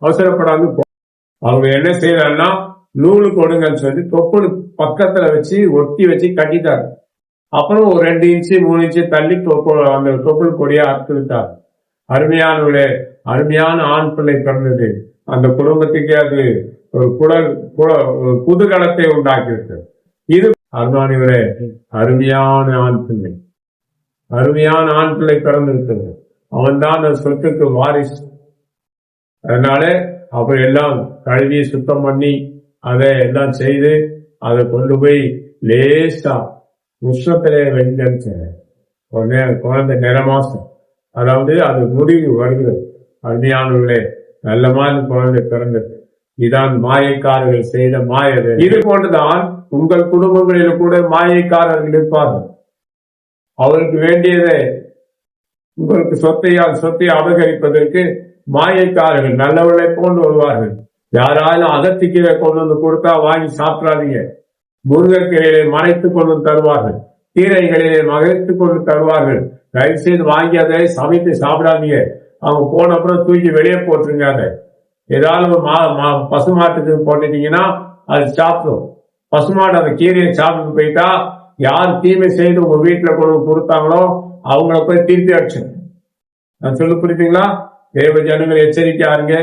அவசரப்படாது அவங்க என்ன செய்யறாங்கன்னா நூலு கொடுங்கன்னு சொல்லி தொப்புளு பக்கத்துல வச்சு ஒட்டி வச்சு கட்டிட்டாரு. அப்புறம் ஒரு 2 இன்ச்சு 3 இன்ச்சு தள்ளி அந்த தொப்புள் கொடியா அறுத்து விட்டார். அருமையானவர்களே, அருமையான ஆண் பிள்ளை பிறந்தது. அந்த குடும்பத்துக்கே அது ஒரு புதுகலத்தை உண்டாக்கிவிட்டது. இது அருமையானவரே, அருமையான ஆண் பிள்ளை, அருமையான ஆண் பிள்ளை பிறந்திருக்கிறது. அவன் தான் அந்த சொத்துக்கு வாரிசு. அதனால அவர் எல்லாம் கழுவி சுத்தம் பண்ணி அதை எல்லாம் செய்து அதை கொண்டு போய் லேசா உஷ்ணத்திலே வெஞ்சரிச்சேன். உடனே குழந்தை நிறமாசம், அதாவது அது முடிவு வருகிறது. அருமையானவர்களே, நல்ல மாதிரி குழந்தை பிறந்தது. இதான் மாயக்காரர்கள் செய்த மாயது. இது போன்றுதான் உங்கள் குடும்பங்களில் கூட மாயக்காரர்கள் இருப்பார்கள். அவருக்கு வேண்டியதை உங்களுக்கு சொத்தை அபகரிப்பதற்கு மாயக்காரர்கள் நல்லவர்களை போன்று வருவார்கள். யாராலும் அகத்திக்கீரை கொண்டு வந்து கொடுத்தா வாங்கி சாப்பிடாதீங்க. முருங்கைக்கீரையை மறைத்து கொண்டு தருவார்கள், கீரைகளிலே மறைத்து கொண்டு தருவார்கள். தயவு செய்து வாங்கி அதை சமைத்து சாப்பிடாதீங்க. அவங்க போன அப்புறம் தூக்கி வெளியே போட்டுருங்க. அதை ஏதாவது பசுமாட்டுக்கு போட்டுட்டீங்கன்னா அது சாப்பிடும். பசுமாடு அந்த கீரையை சாப்பிட்டு போயிட்டா யார் தீமை செய்து உங்க வீட்டுல கொண்டு கொடுத்தாங்களோ அவங்கள போய் திருப்பி அடிச்சு. நான் சொல்லி புரியுதுங்களா? தேவ ஜனங்கள் எச்சரிக்கையா இருங்க.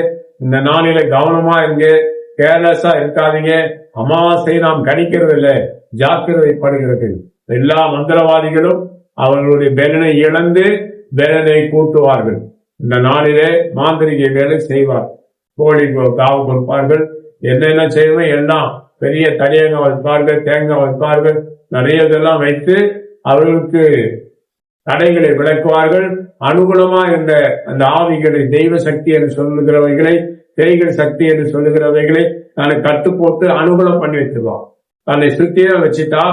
இந்த நாளில கவனமா இருங்க, கேர்லெஸ்ஸா இருக்காதீங்க. அமாவாசை நாம் கணிக்கிறது இல்லை, ஜாக்கிரதைப்படுகிறது. எல்லா மந்திரவாதிகளும் அவர்களுடைய பலனை இழந்து பலனை கூட்டுவார்கள். இந்த நாளிலே மாந்திரிக வேலை செய்வார். கோழி காவு கொடுப்பார்கள், என்னென்ன செய்வோம் எல்லாம் பெரிய தடியங்க வைப்பார்கள், தேங்காய் வைப்பார்கள், நிறைய இதெல்லாம் வைத்து அவர்களுக்கு தடைகளை விளக்குவார்கள். அனுகூலமா இருந்த அந்த ஆவிகளை, தெய்வ சக்தி என்று சொல்லுகிறவைகளை, பேய்கள் சக்தி என்று சொல்லுகிறவைகளை தன்னை கட்டு போட்டு அனுகூலம் பண்ணி வச்சிருவான். தன்னை சுத்தியும் வச்சுட்டா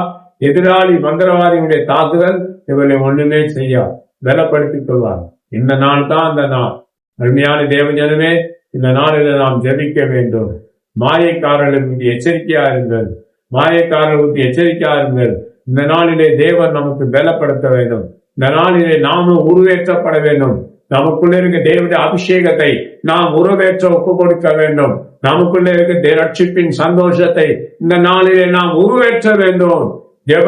எதிராளி மந்திரவாதிகளுடைய தாக்குதல் இவர்களை ஒண்ணுமே செய்ய பலப்படுத்திக் கொள்வார். இந்த நாள் தான் அந்த நாள். அருமையான தேவஜனமே, இந்த நாளில் நாம் ஜெபிக்க வேண்டும். மாயக்காரர்களுக்கு எச்சரிக்கையா இருங்கள், மாயக்காரர்களுக்கு எச்சரிக்கையா இருங்கள். இந்த நாளிலே தேவன் நமக்கு பலப்படுத்த வேண்டும். இந்த நாளிலே நாமும் உருவேற்றப்பட வேண்டும். நமக்குள்ள இருக்க தேவனுடைய அபிஷேகத்தை நாம் உருவேற்ற ஒப்பு கொடுக்க வேண்டும். நமக்குள்ள இருக்க ரட்சிப்பின் சந்தோஷத்தை இந்த நாளிலே நாம் உருவேற்ற வேண்டும். ஜெப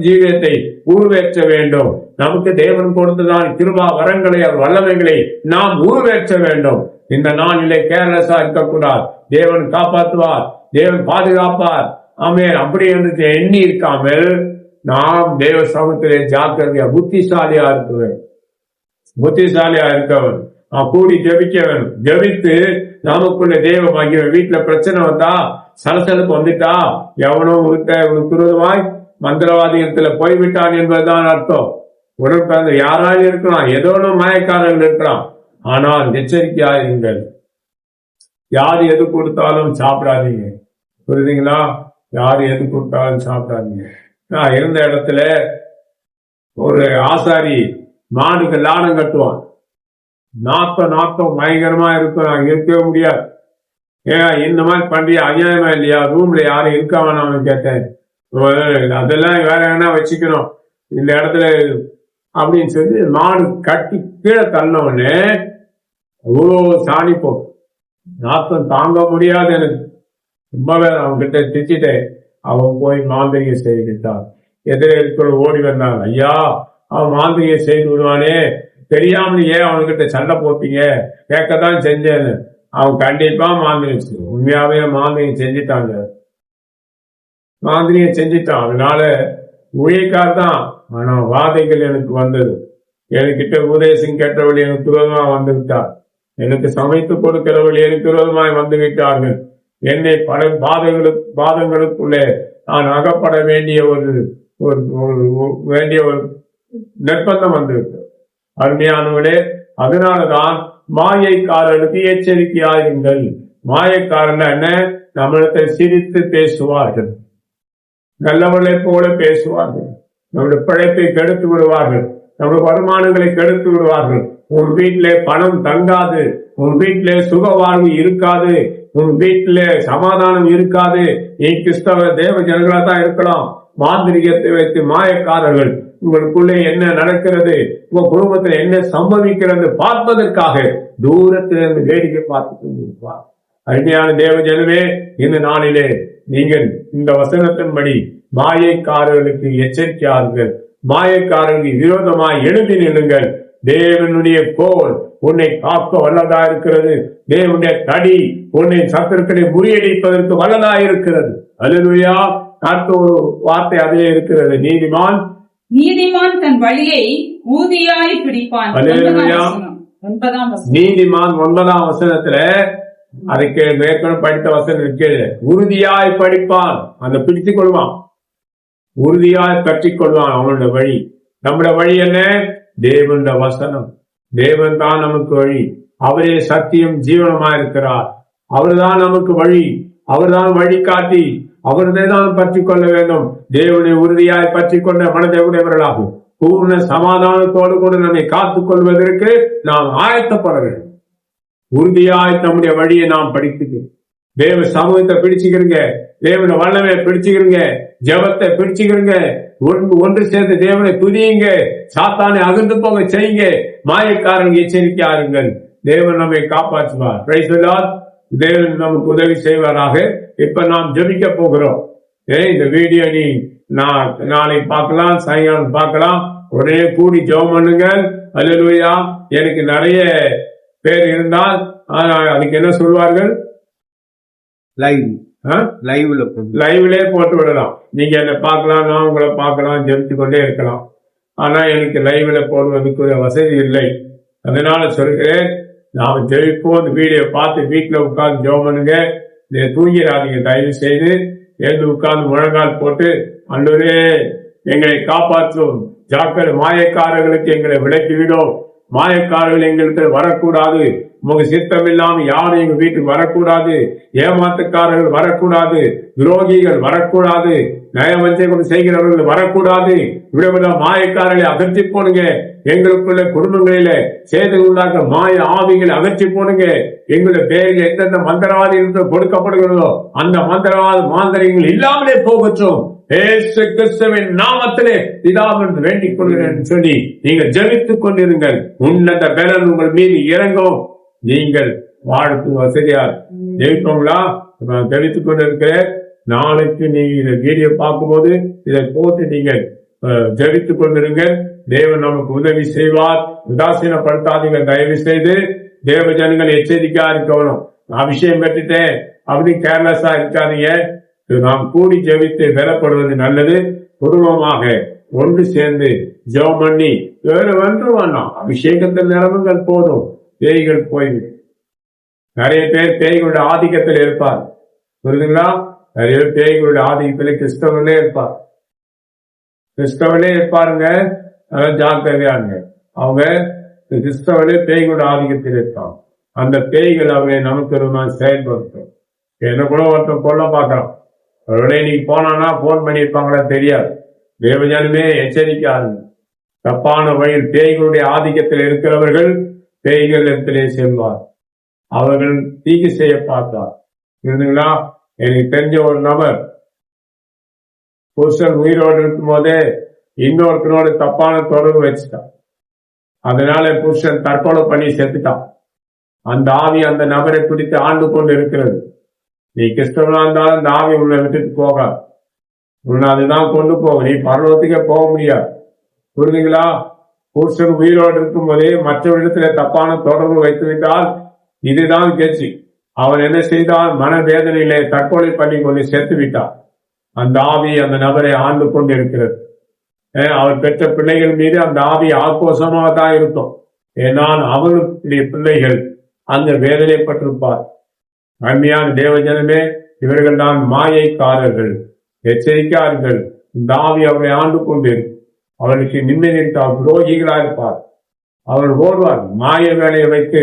ஜீவியத்தை உருவேற்ற வேண்டும். நமக்கு தேவன் கொடுத்ததான் கிருபா வரங்களை, வல்லமைகளை நாம் உருவேற்ற வேண்டும். இந்த நாளிலே கேர்லெஸ்ஸா இருக்கக்கூடாது. தேவன் காப்பாற்றுவார், தேவன் பாதுகாப்பார். ஆமென். அப்படி என்று எண்ணி இருக்காமல் நாம் தேவ சமூகத்திலே ஜாக்கிரதையா புத்திசாலியா இருக்குவேன், புத்திசாலியா இருக்கவன் கூடி ஜெபிக்க வேணும். ஜெபித்து நமக்குள்ள தேவமாகிய வீட்டுல பிரச்சனை வந்தா, சலசலுக்கு வந்துட்டா, எவனோ விரோதமாய் மந்திரவாதியத்துல போய்விட்டான் என்பதுதான் அர்த்தம். உடற்பந்த யாராலும் இருக்கலாம், ஏதோ மயக்காரர்கள் இருக்கலாம். ஆனால் எச்சரிக்கையா இருங்கள். யார் எது கொடுத்தாலும் சாப்பிடாதீங்க. புரியுதுங்களா? யார் எது கொடுத்தாலும் சாப்பிடாதீங்க. நான் இருந்த இடத்துல ஒரு ஆசாரி மாடுக்கு லாடம் கட்டுவான். நாத்தம் பயங்கரமா இருக்கும், நான் இருக்கவே முடியாது. ஏன் இந்த மாதிரி பண்றியா, அநியாயமா இல்லையா? ரூம்ல யாரும் இருக்காம நான் கேட்டேன். அதெல்லாம் வேற என்ன வச்சுக்கணும் இந்த இடத்துல அப்படின்னு சொல்லி மாடு கட்டி கீழே தள்ளவுடனே அவ்வளோ சாணி போகும். நாத்தம் தாங்க முடியாது எனக்கு. ரொம்பவே அவன்கிட்ட திட்டேன். அவன் போய் மாந்திரிகை செய்துட்டான். எதிரே இருக்கிற ஓடி வந்தான். ஐயா, அவன் மாந்திரிகை செய்து விடுவானே, தெரியாம ஏன் அவன்கிட்ட சண்டை போட்டீங்க, கேட்கத்தான் செஞ்சேன்னு. அவன் கண்டிப்பா மாந்திரிகை உண்மையாவே மாந்திரிகை செஞ்சுட்டாங்க. மாந்திரிகை செஞ்சுட்டான். அதனால ஊழியக்கார் தான். ஆனா வாதைகள் எனக்கு வந்தது. என்கிட்ட உபதேசம் கேட்டவள் எனக்கு விரோதமா வந்து விட்டார். எனக்கு சமைத்து கொடுக்கிறவள் எனக்கு விரோதமாய் வந்து விட்டார்கள். என்னை பல பாதங்களுக்குள்ளே நான் அகப்பட வேண்டிய ஒரு நிர்பந்தம் வந்துவிட்டது. அருமையானவர்களே, அதனாலதான் மாயைக்காரர்களுக்கு எச்சரிக்கையாயிருங்கள். மாயக்காரன் என்ன? நம்மளத்தை சிரித்து பேசுவார்கள், நல்லவர்களை போல பேசுவார்கள், நம்முடைய பிழைப்பை கெடுத்து விடுவார்கள், நம்முடைய வருமானங்களை கெடுத்து விடுவார்கள். உன் வீட்டிலே பணம் தங்காது, உன் வீட்டிலே சுக வாழ்வு இருக்காது, உன் வீட்டிலே சமாதானம் இருக்காது. நீ கிறிஸ்தவ தேவ ஜனங்களா தான் இருக்கலாம். மாந்திரிகத்தை வைத்து மாயக்காரர்கள் உங்களுக்குள்ளே என்ன நடக்கிறது, உங்க குடும்பத்தில் என்ன சம்பவிக்கிறது பார்ப்பதற்காக தூரத்திலிருந்து வேடிக்கை பார்த்து கொண்டிருப்பார். அருமையான தேவ ஜனமே, இந்த நாளிலே நீங்கள் இந்த வசனத்தின்படி மாயக்காரர்களுக்கு எச்சரிக்கையார்கள். மாயக்காரர்களுக்கு விரோதமாய் எழுதி நில்லுங்கள். தேவனுடைய கோல் உன்னை காக்க வல்லதா இருக்கிறது. தேவனுடைய தடி உன்னை சத்துருக்களை முறியடிப்பதற்கு வல்லதா இருக்கிறது. அல்லேலூயா. அடுத்த ஒரு வார்த்தை அதிலே இருக்கிறது. நீதிமான் தன் வழியை ஊதியாய் பிடிப்பான். அல்லேலூயா. நீதிமான் 9ஆம் வசனத்துல அதுக்கு மேற்கொண்டு படித்த வசனம் இருக்கிறது. உறுதியாய் படிப்பான், அந்த பிடித்துக் கொள்வான், உறுதியாய் கற்றிக் கொள்வான். அவனுடைய வழி, நம்முடைய வழி என்ன? தேவனுடைய வசனம். தேவன் தான் நமக்கு வழி. அவரே சத்தியம் ஜீவனமா இருக்கிறார். அவர்தான் நமக்கு வழி, அவர்தான் வழிகாட்டி. அவர்தான் நாம் பற்றி கொள்ள வேண்டும். தேவனை உறுதியாய் பற்றி கொண்ட மனதை உடையவர்களாகும். பூர்ண சமாதானத்தோடு கூட நம்மை காத்துக் கொள்வதற்கு நாம் ஆயத்தப்பட வேண்டும். உறுதியாய் நம்முடைய வழியை நாம் படித்துக்கிறோம். தேவ சமூகத்தை பிடிச்சுக்கிறீங்க, தேவனை வல்லமை பிடிச்சுக்கிறீங்க, ஜபத்தை பிடிச்சுக்கிறீங்க, ஒன்று சேர்ந்து தேவனை துதியுங்க, சாத்தானை அகன்று போக செய்யுங்க. மாயக்காரங்க எச்சரிக்கையாருங்கள். தேவன் நம்மை காப்பாற்றுவார். Praise the Lord. தேவன் நமக்கு உதவி செய்வாராக. இப்ப நாம் ஜெபிக்க போகிறோம். இந்த வீடியோ நீ நாளைக்கு பார்க்கலாம், சாயங்காலம் பார்க்கலாம். ஒரே கூடி ஜெபம் பண்ணுங்கள். அல்லேலூயா. எனக்கு நிறைய பேர் இருந்தால் அதுக்கு என்ன சொல்வார்கள்? லைவ்லே போட்டு விடலாம். நீங்க என்ன பார்க்கலாம், நான் உங்களை பார்க்கலாம், ஜெபித்து கொண்டே இருக்கலாம். ஆனா எனக்கு லைவ்ல போடுவதற்கு வசதி இல்லை. அதனால சொல்கிறேன், நாம ஜெபிப்போம். வீடியோ பார்த்து வீட்டுல உட்கார்ந்து ஜெபம் பண்ணுங்க. தூங்கிறாதீங்க. தயவு செய்து எழுந்து உட்கார்ந்து முழங்கால் போட்டு, ஆண்டவரே எங்களை காப்பாற்றும், ஜாக்கிரதை, மாயக்காரர்களுக்கு எங்களை விலக்கிவிடும், மாயக்காரர்கள் எங்களுக்கு வரக்கூடாது, உங்க சித்தம் இல்லாம யாரும் எங்க வீட்டுக்கு வரக்கூடாது, ஏமாத்துக்காரர்கள் வரக்கூடாது, துரோகிகள் வரக்கூடாது, நயவஞ்சகம் செய்கிறவர்கள் வரக்கூடாது. விடவிட மாயக்காரர்களை அகற்றி போடுங்க. எங்களுக்குள்ள குடும்பங்களில சேத உண்டாக்க மாய ஆவிகளை அகற்றி போடுங்க. எங்களுடைய பேரில் எந்தெந்த மந்திரவாதி கொடுக்கப்படுகிறதோ அந்த மாந்திரங்கள் இல்லாமலே போகட்டும். இயேசு கிறிஸ்துவின் நாமத்திலே பிதாவிடம் வேண்டிக் கொள்கிறேன் சொல்லி நீங்கள் ஜெபித்துக் கொண்டிருங்கள். உன்னத பலன் உங்கள் மீது இறங்கும். நீங்கள் வாழ்த்து வசதியா ஜெயிப்போங்களா? நான் ஜெபித்துக் கொண்டிருக்கிறேன். நாளைக்கு நீங்க இந்த வீடியோ பார்க்கும்போது இதை போட்டு நீங்கள் ஜெபித்துக் கொண்டிருங்க. தேவன் நமக்கு உதவி செய்வார். உதாசீனப்படுத்தாதீங்க. தயவு செய்து தேவ ஜனங்கள் எச்சரிக்கையா இருக்கணும். அபிஷேகம் பெற்றுட்டேன் அப்படி கேர்லெஸ்ஸா இருக்காதீங்க. நாம் கூடி ஜெபித்து பெறப்படுவது நல்லது. குடும்பமாக ஒன்று சேர்ந்து ஜெபம் பண்ணி வேறு ஒன்று வேண்டாம். அபிஷேகத்தில் நிரம்புங்கள் போதும். பேய்கள் போய்விடும். நிறைய பேர் பேய்களுடைய ஆதிக்கத்தில் இருப்பார். புரியுதுங்களா? நிறைய பேர் பேய்களுடைய ஆதிக்கத்தில் கிறிஸ்தவர்களே இருப்பார். கிறிஸ்தவர்களே இருப்பாருங்க. அதான் ஜாக்கிரதையாங்க. அவங்க கிறிஸ்தவர்களே பேய்களுடைய ஆதிக்கத்தில் இருப்பாங்க. அந்த பேய்கள் அவரை நமக்கு செயல்படுத்தும். என்ன கூட ஒருத்தன் கொல்ல பார்க்கலாம். அவர்களே நீங்க போனானா போன் பண்ணியிருப்பாங்களா தெரியாது. தேவஜனமே எச்சரிக்காது. தப்பான வழியில் பேய்களுடைய ஆதிக்கத்தில் இருக்கிறவர்கள் பேய்கள் இடத்திலே செல்வார். அவர்கள் தீங்கு செய்ய பார்த்தார். இருந்துங்களா? எனக்கு தெரிஞ்ச ஒரு நபர் புருஷன் உயிரோடு இருக்கும் போதே இன்னொருத்தனோட தப்பான தொடர்பு வச்சுட்டான். அதனால புருஷன் தற்கொலை பண்ணி செத்துட்டான். அந்த ஆவி அந்த நபரை பிடித்து ஆண்டு கொண்டு இருக்கிறது. நீ கிறிஸ்தவனா இருந்தாலும் அந்த ஆவி உன்னை விட்டுட்டு போகாது. உன்னை அதுதான் கொண்டு போகும். நீ பரலோகத்துக்கே போக முடியாது. புரியுதுங்களா? புருஷன் உயிரோடு இருக்கும் போதே மற்றவரிடத்துல தப்பான தொடர்பு வைத்துவிட்டால் இதுதான் கேச்சு. அவன் என்ன செய்தான்? மனவேதனையிலே தற்கொலை பண்ணி கொண்டு செத்து விட்டான். அந்த ஆவி அந்த நபரை ஆண்டு கொண்டு இருக்கிறது. அவர் பெற்ற பிள்ளைகள் மீது அந்த ஆவி ஆக்ரோஷமாக தான் இருக்கும். ஏனால் அவனுடைய பிள்ளைகள் அந்த வேதனைப்பட்டிருப்பார். அருமையான தேவஜனமே, இவர்கள் தான் மாயைக்காரர்கள். எச்சரிக்கார்கள். இந்த ஆவி அவரை ஆண்டு கொண்டு அவர்களுக்கு நிம்மதித்தால் துரோகிகளாக இருப்பார். அவர்கள் ஓடுவார். மாய வேலையை வைத்து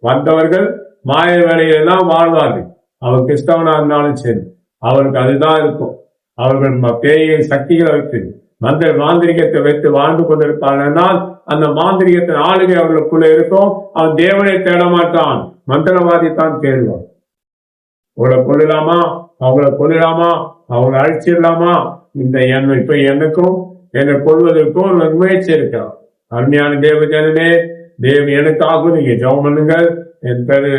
வந்தவர்கள் மாய வேலையெல்லாம் வாழ்வார்கள். அவர் கிறிஸ்தவனா இருந்தாலும் சரி, அவருக்கு அதுதான் இருக்கும். அவர்கள் பேயை சக்திகளை வைத்து மாந்திரிகத்தை வைத்து வாழ்ந்து கொண்டிருப்பார்கள். அந்த மாந்திரிகத்தின் ஆளுகை அவர்களுக்குள்ள இருக்கும். அவன் தேவனை தேட மாட்டான், மந்திரவாதி தான் தேடுவான். அவளை கொள்ளலாமா, அவங்களை கொள்ளலாமா, அவங்களை அழிச்சிடலாமா, இந்த இப்ப எனக்கும் என்னை கொள்வதற்கும் முயற்சி இருக்கலாம். அருமையான தேவஜனமே, எனக்காக நீங்க ஜெபம் பண்ணுங்கள். என் பேரு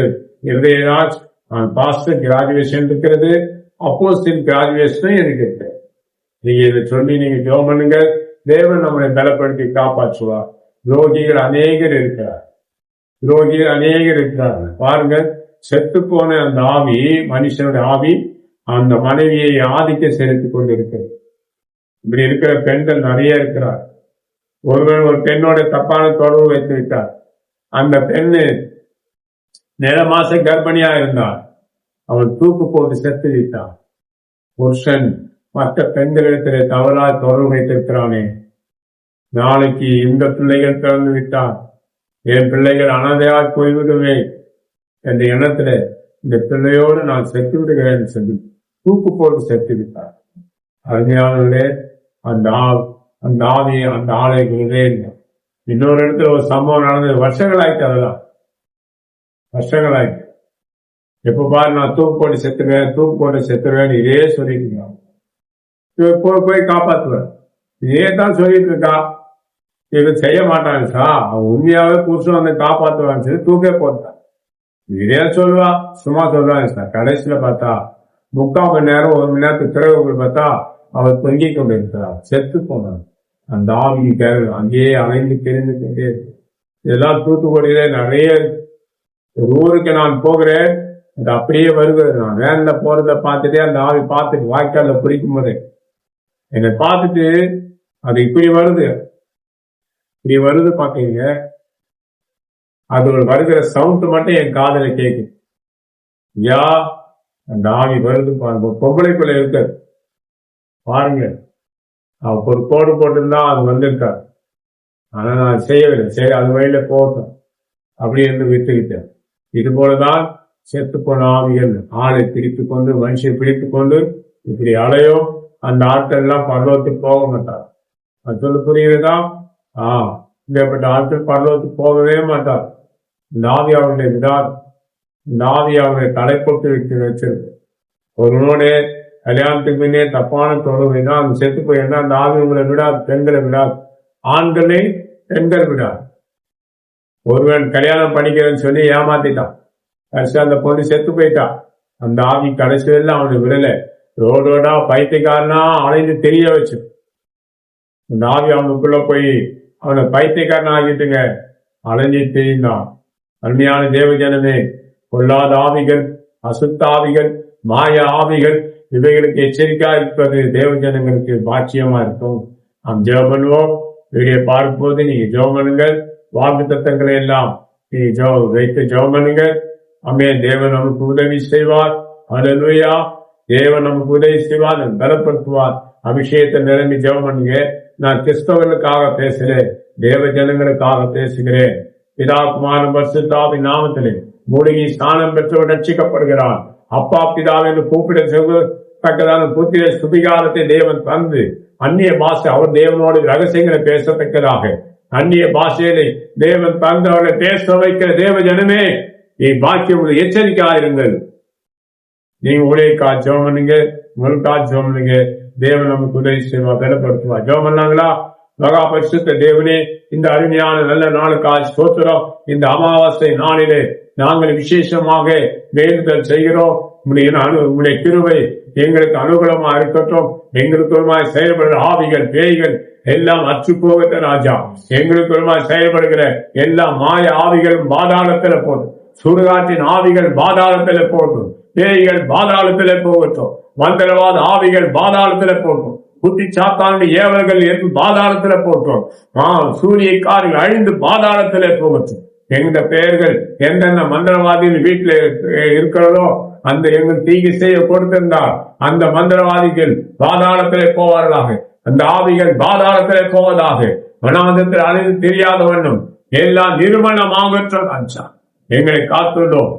இருதயராஜ். நான் பாஸ்டர் கிராஜுவேஷன் இருக்கிறது, அப்போஸ்தலன் கிராஜுவேஷனும் எனக்கு இருக்கு. நீங்க இதை சொல்லி நீங்க ஜெபம் பண்ணுங்க. தேவன் நம்மளை பலப்படுத்தி காப்பாற்றுவார். துரோகிகள் அநேகர் இருக்கிறார். பாருங்க, செத்து போன அந்த ஆவி, மனுஷனுடைய ஆவி அந்த மனைவியை ஆதிக்க செலுத்திக் கொண்டு இருக்கிறது. இப்படி இருக்கிற பெண்கள் நிறைய இருக்கிறார். ஒருவர் ஒரு பெண்ணோட தப்பான தொடர்பு வைத்து விட்டார். அந்த பெண்ணு நில மாச கர்ப்பிணியா இருந்தார். அவன் தூக்கு போட்டு செத்து விட்டான். புருஷன் மற்ற பெண்களிடத்திலே தவறாக தொடர்பு வைத்திருக்கிறானே, நாளைக்கு இந்த பிள்ளைகள் பிறந்து விட்டான், என் பிள்ளைகள் அனாதையாய் போய்விடுமே என்ற எண்ணத்துல இந்த பிள்ளையோடு நான் செத்து விடுகிறேன் சொல்லி தூக்கு போட்டு செத்து விட்டார். அருமையானவர்களே, அந்த ஆவியை அந்த ஆலை இன்னொரு இடத்துல ஒரு சம்பவம் நடந்தது. வருஷங்களாயிட்டு, அதெல்லாம் வருஷங்களாயிட்டு. எப்ப பாரு நான் தூக்கு போட்டு செத்துவேன் இதே சொல்லிட்டு போய் காப்பாத்துவேன். இதே தான் சொல்லிட்டு இருக்கா. இதை செய்ய மாட்டாங்க சார். அவன் உண்மையாவே புருஷன் வந்து காப்பாத்துவான்னு சொல்லி தூக்கே போட்டான். இதே சொல்லுவா, சும்மா சொல்லுவாங்க சார். கடைசியில பார்த்தா 3/4 மணி நேரம் 1 மணி நேரத்துக்கு பிறகு பார்த்தா அவர் தொங்கிக் கொண்டு இருக்கிறார். செத்து போனார். அந்த ஆவி தேவை அங்கேயே அலைந்து தெரிந்து கொண்டே இருக்கு. இதெல்லாம் தூத்துக்குடியிலே நிறைய. ஒரு ஊருக்கு நான் போகிறேன், அது அப்படியே வருகிறது. நான் வேன்ல போறத பார்த்துட்டே அந்த ஆவி பார்த்துட்டு வாய்க்கால பிடிக்கும் போது என்னை பார்த்துட்டு அது இப்படி வருது பாக்கீங்க. அது வருகிற சவுண்ட் மட்டும் என் காதல கேட்கும். யா அந்த ஆவி வருது பாருங்க. பொம்பளைக்குள்ள இருக்க பாருங்க. ஒரு கோடு போட்டிருந்தா அது வந்திருக்காரு. ஆனா நான் செய்யவில்லை. சரி, அது வழியில போகட்டும் அப்படி என்று விட்டுக்கிட்டேன். இது போலதான் செத்து போன ஆவிகள் ஆளை பிடித்து கொண்டு, மனுஷனை பிடித்து கொண்டு இப்படி அலையும். அந்த ஆட்கள் எல்லாம் பரலோகத்துக்கு போக மாட்டார். அது சொல்ல புரியுறதா? இப்படிப்பட்ட ஆட்கள் பரலோகத்துக்கு போகவே மாட்டார். இந்த ஆவி அவர்களை விடார். இந்த ஆவி அவர்களை தலைப்பட்டு வச்சிருக்கு. ஒருவனோட கல்யாணத்துக்கு முன்னே தப்பான தொடர்பு தான் அந்த செத்து போயிருந்தா அந்த ஆவி உங்களை விடாது. பெண்களை விடாது. ஆண்களை பெண்கள் விடாது. ஒருவன் கல்யாணம் பண்ணிக்கிறேன்னு சொல்லி ஏமாத்திட்டான். கடைசி அந்த பொண்ணு செத்து போயிட்டான். அந்த ஆவி கடைசி வரல அவனை விடல. ரோடோடா பைத்தியக்காரனா அலைந்து தெரிய வச்சு அந்த ஆவி அவனுக்குள்ள போய் அவனை பைத்தியக்காரன் ஆகிட்டுங்க அலைஞ்சி தெரிந்தான். அருமையான தேவஜனமே, பொல்லாத ஆவிகள், அசுத்த ஆவிகள், மாய ஆவிகள், இவைகளுக்கு எச்சரிக்கையா இருப்பது தேவஜனங்களுக்கு பாக்கியமா இருக்கும். நாம் ஜெபம் பண்ணுவோம். இவையை பார்க்கும்போது நீங்க ஜெபம் பண்ணுங்கள். வாக்கு தத்தங்களை எல்லாம் நீங்க வைத்து ஜெபம் பண்ணுங்கள். அம்மே, தேவன் நமக்கு உதவி செய்வார். அல்லேலூயா. தேவன் நமக்கு உதவி செய்வார், பலப்படுத்துவார். அபிஷேகத்தை நிரம்பி ஜெபம் பண்ணுங்க. நான் கிறிஸ்தவர்களுக்காக பேசுகிறேன், தேவ ஜனங்களுக்காக பேசுகிறேன். பிதா குமாரன் பரிசுத்தாவின் நாமத்திலே மூலிகை ஸ்நானம் பெற்றவர் ரட்சிக்கப்படுகிறான். அப்பா பிதாவை என்று கூப்பிட தக்கதான புத்திர சுபிகாரத்தை தேவன் தந்து அந்நிய பாஷை அவர் தேவனோடு ரகசியங்களை பேசத்தக்கதாக அந்நிய பாஷையிலே தேவன் தந்து அவர்களை பேச வைக்கிற தேவ ஜனமே, பாக்கியம் எச்சரிக்கையாயிருங்கள். நீங்க உடைய காட்சியம் பண்ணுங்க, முதல் காட்சியம் பண்ணுங்க. தேவன் நமக்கு உதவி செய்வா, பலப்படுத்துவா. ஜெபம் பண்ணாங்களா? மகா பரிசுத்த தேவனே, இந்த அருமையான நல்ல நாளுக்காக ஸ்தோத்திரம். இந்த அமாவாசை நாளிலே நாங்கள் விசேஷமாக வேண்டுதல் செய்கிறோம். உங்களுடைய கிருபை எங்களுக்கு அனுகூலமா இருக்கட்டும். எங்களுக்கு செயல்படுகிற ஆவிகள், பேய்கள் எல்லாம் அற்று போகட்ட ராஜா. எங்களுக்கு செயல்படுகிற எல்லா மாய ஆவிகளும் பாதாளத்துல போட்டும். சுடுகாட்டின் ஆவிகள் பாதாளத்துல போட்டும். பேய்கள் பாதாளத்துல போகட்டும். மந்திரவாத ஆவிகள் பாதாளத்துல போட்டும். புத்தி சாத்தானுடைய ஏவல்கள் பாதாளத்துல போட்டோம். சூரியக்காரர்கள் அழிந்து பாதாளத்துல போகட்டும். எங்க பெயர்கள் எந்தெந்த மந்திரவாதிகள் வீட்டுல இருக்கிறதோ அந்த எங்கள் தீங்கு செய்ய கொடுத்திருந்தால் அந்த மந்திரவாதிகள் பாதாளத்திலே போவார்களாக. அந்த ஆவிகள் பாதாளத்திலே போவதாக. மனாந்தத்தில் அழிந்து தெரியாத வண்ணம் எல்லாம் நிர்மலமாக எங்களை காத்துள்ளோம்.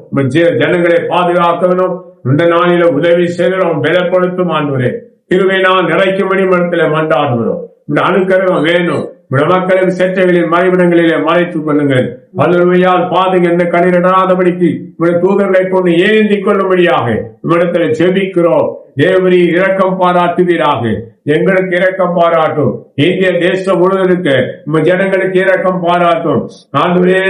ஜனங்களை பாதுகாக்கணும். இந்த நாளில உதவி செய்கிறோம், பலப்படுத்தும் ஆண்டவரே. திருவேனா நிறைக்கும்படி மனத்தில மண்டாடுகிறோம். இந்த அணுக்கரம் வேணும். மக்களின் செட்டைகளின் மறைவிடங்களிலே மறைத்துக் கொள்ளுங்கள். வல்லமையால் பாதுங்க எந்த கணிடாதபடிக்கு தூதர்களை கொண்டு ஏந்தி கொள்ளும்படியாக இவ்விடத்தில் ஜெபிக்கிறோம். தேவரி இரக்கம் பாராட்டுவீராக. எங்களுக்கு இரக்கம் பாராட்டும். இந்திய தேசம் முழுவதற்கு ஜனங்களுக்கு இரக்கம் பாராட்டும். ஆண்டவரே,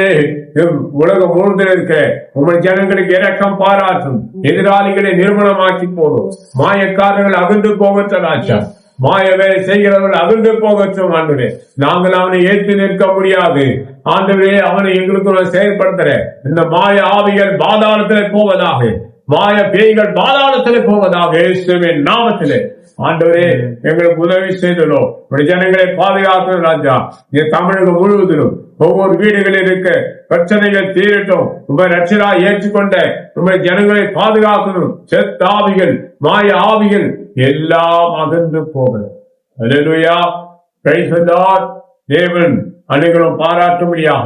உலகம் முழுவதில் இருக்க உங்கள் ஜனங்களுக்கு இரக்கம் பாராட்டும். எதிராளிகளை நிர்மூலமாக்கி போடும். மாயக்காரர்கள் அகன்று போகட்டும் ராஜா. மாய வேலை செய்கிறவர்கள் அகன்று போகட்டும் ஆண்டவரே. நாங்கள் அவனை ஏற்று நிற்க முடியாது ஆண்டவரே. அவனை எங்களுக்கு செயல்படுத்துற இந்த மாய ஆவிகள் பாதாளத்திலே போவதாக. மாய பேய்கள் பாதாளத்திலே போவதாக. இயேசுவின் நாமத்திலே ஆண்டவரே எங்களுக்கு உதவி செய்தோம். ஜனங்களை பாதுகாக்கணும் ராஜா. தமிழகம் முழுவதிலும் ஒவ்வொரு வீடுகளில் இருக்க பிரச்சனைகள் தீரட்டும். உங்க ரட்சரா ஏற்றுக்கொண்ட உங்க ஜனங்களை பாதுகாக்கணும். செத்த ஆவிகள், மாய ஆவிகள் எல்லாம் அகன்று போகணும். அல்லேலூயா, பிரைஸ் தி லார்ட். தேவன் அனைவரும் பாராட்டும்படியாக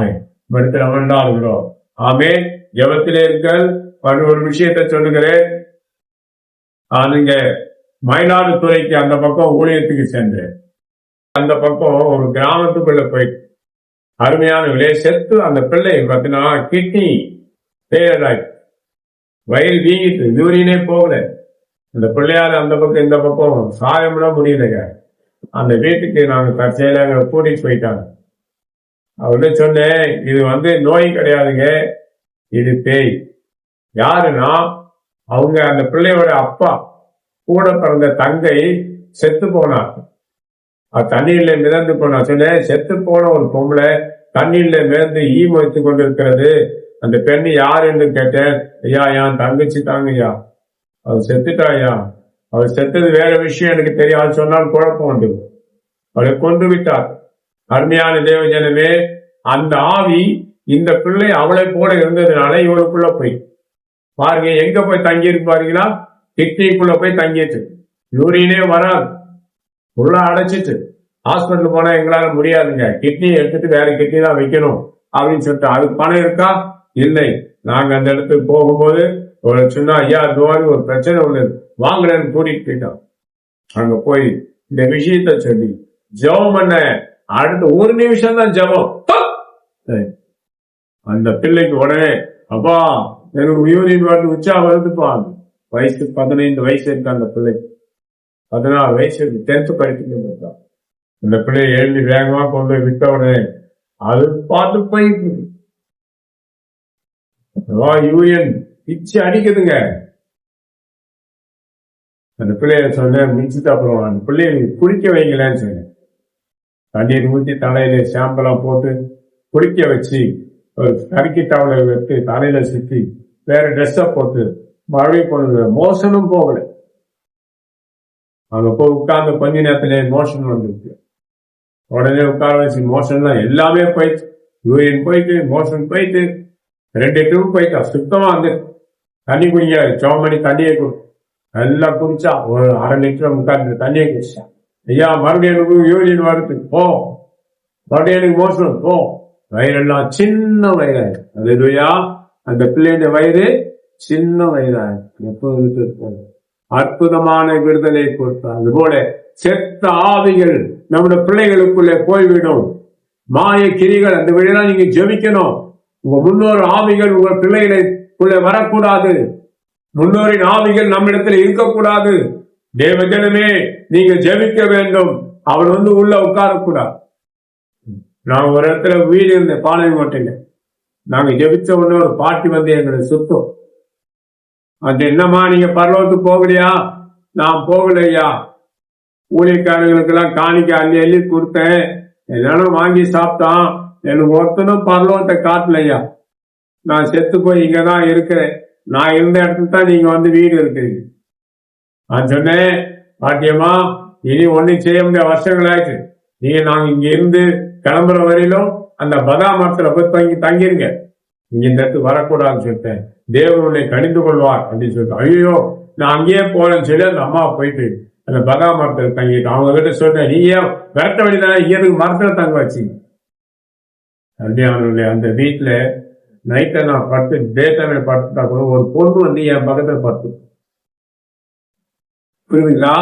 அமர்ந்தாடுகிறோம். ஆமென். ஜெபத்திலே இருங்கள். ஒரு விஷயத்தை சொல்லுகிறேன். நீங்க மயிலாடுதுறைக்கு அந்த பக்கம் ஊழியத்துக்கு சென்றேன். அந்த பக்கம் ஒரு கிராமத்துக்குள்ள போய் அருமையான விலை செத்து அந்த பிள்ளை பார்த்தீங்கன்னா கிட்னி ஃபெயிலியர், வயிறு வீங்கிட்டு யூரினே போகல. அந்த பிள்ளையால அந்த பக்கம் இந்த பக்கம் சாயம்னா முடியலைங்க. அந்த வீட்டுக்கு நாங்க தற்செயலாக கூட்டிட்டு போயிட்டாங்க. அவர்கிட்ட சொன்னேன், இது நோய் கிடையாதுங்க, இது பேய். யாருன்னா அவங்க அந்த பிள்ளையோட அப்பா கூட பிறந்த தங்கை செத்து போனார். தண்ணீர்ல மிதந்து போனா. சொன்னேன், செத்து போன ஒரு பொம்பளை தண்ணீர்ல மிதந்து வைத்து கொண்டிருக்கிறது. அந்த பெண் யாரு என்று கேட்டேன். ஐயா, என் தங்கச்சி தாங்க ஐயா, அவர் செத்துட்டா ஐயா. அவர் செத்தது வேற விஷயம், எனக்கு தெரியாது சொன்னால் குழப்பம் உண்டு. அவளை கொண்டு விட்டார். அருமையான தேவஜனமே, அந்த ஆவி இந்த பிள்ளை அவளை போல இருந்ததுனால இவளுக்குள்ள போய் பாருங்க, எங்க போய் தங்கி இருப்பாருங்களா? கிட்னிக்குள்ள போய் தங்கிட்டு யூரினே வராது, உள்ள அடைச்சிட்டு ஹாஸ்பிட்டல் போனா எங்களால முடியாதுங்க, கிட்னி எடுத்துட்டு வேற கிட்னி தான் வைக்கணும் அப்படின்னு சொல்லிட்டு. அதுக்கு பணம் இருக்கா? இல்லை. நாங்க அந்த இடத்துக்கு போகும்போது ஒரு சொன்னா, ஐயா இந்த மாதிரி ஒரு பிரச்சனை ஒண்ணு வாங்கலன்னு கூட்டிட்டு போயிட்டோம். அங்க போய் இந்த விஷயத்த சொல்லி ஜெபம் பண்ண அடுத்த ஒரு நிமிஷம் தான் ஜெபம். அந்த பிள்ளைக்கு உடனே, அப்பா எனக்கு யூரின் வாட்டு உச்சா வருதுப்பா. வயசு 15 வயசு இருக்கு அந்த பிள்ளைக்கு. 16 வயசு இருக்கு. 10th படிக்க. இந்த பிள்ளையை எழுதி வேகமா கொண்டு போய் விட்ட உடனே அது பார்த்து போயிட்டு யூரியன் பிச்சு அடிக்குதுங்க. அந்த பிள்ளைய சொன்னேன், முடிச்சுட்டு அப்புறம் அந்த பிள்ளைய குளிக்க வைக்கலன்னு சொன்னேன். தண்ணீர் ஊற்றி தலையில ஷாம்பெல்லாம் போட்டு குளிக்க வச்சு ஒரு கறிக்கி டவலை வைத்து தலையில சுற்றி வேற ட்ரெஸ்ஸ போட்டு மறுபடியும் கொண்டு மோஷனும் போகல. அங்க போய் உட்கார்ந்து கொஞ்ச நேரத்திலே மோஷன் வந்துருக்கு. உடனே உட்கார வச்சு மோஷன் தான் எல்லாமே போயிட்டு, யூரியன் போயிட்டு மோஷன் போயிட்டு 2 டியூப் போயிட்டா. சுத்தமா வந்து தண்ணி குடிக்க சோமணி தண்ணியை நல்லா குடிச்சா. ஒரு 1/2 லிட்டர் 3/4 லிட்டர் தண்ணியை குடிச்சா. ஐயா மறுபடியும் எனக்கு யூரியன் வருது போ, மறுபடியும் எனக்கு மோஷன் போ. வயிறெல்லாம் சின்ன வயிறாயிரு. அதுயா அந்த பிள்ளைய வயிறு சின்ன வயிறாயிரு. எப்போ அற்புதமான விடுதலை கொடுத்தார். அதுபோல செத்த ஆவிகள் நம்முடைய பிள்ளைகளுக்குள்ளே போய்விடும். மாய கிரிகள் அந்த வழியெல்லாம் நீங்க ஜெபிக்கணும். உங்க முன்னோர் ஆவிகள் உங்க பிள்ளைகளுக்குள்ளே வரக்கூடாது. முன்னோரின் ஆவிகள் நம்மிடத்தில் இருக்கக்கூடாது. தேவஜனமே நீங்க ஜெபிக்க வேண்டும். அவர் உள்ள உட்காரக்கூடாது. நான் ஒரு இடத்துல வீடு இருந்தேன், பாளையங்கோட்டையில. நாங்க ஜெபிச்ச உடனே ஒரு பாட்டி எங்களை சுத்தம். அது என்னம்மா நீங்க பரலோகத்துக்கு போகலையா? நான் போகலையா. ஊழியக்காரங்களுக்கு எல்லாம் காணிக்க அள்ளி அள்ளி கொடுத்தேன், எல்லாரும் வாங்கி சாப்பிட்டான், எனக்கு ஒருத்தனும் பரலோகத்தை காட்டலையா. நான் செத்து போய் இங்கதான் இருக்கிறேன். நான் இருந்த இடத்துல தான் நீங்க வீடு இருக்கிறீங்க. நான் சொன்னேன், பாட்டியம்மா இனி ஒன்னும் செய்ய முடியாத வருஷங்கள் ஆயிடுச்சு. நீங்க நாங்க இங்க இருந்து கிளம்புற வரையிலும் அந்த பதா மரத்துல போய் தங்கிருங்க, இங்க இந்த இடத்துக்கு வரக்கூடாதுன்னு சொல்லிட்டேன். தேவனுடைய கணிந்து கொள்வார் அப்படின்னு சொல்லிட்டு, ஐயோ நான் அங்கேயே போறேன்னு சொல்லி அந்த அம்மா போயிட்டு அந்த பதா மரத்துல தங்கிட்டு அவங்க கிட்ட சொல்றேன், நீங்க விரட்ட வழிதான் இங்க மரத்துல தங்க வச்சீங்க. அப்படியே அந்த வீட்டுல நைட்டை நான் படுத்து டேட்டாவே படுத்துட்டா கூட ஒரு பொண்ணு என் பக்கத்துல படுத்து, புரியுதுங்களா?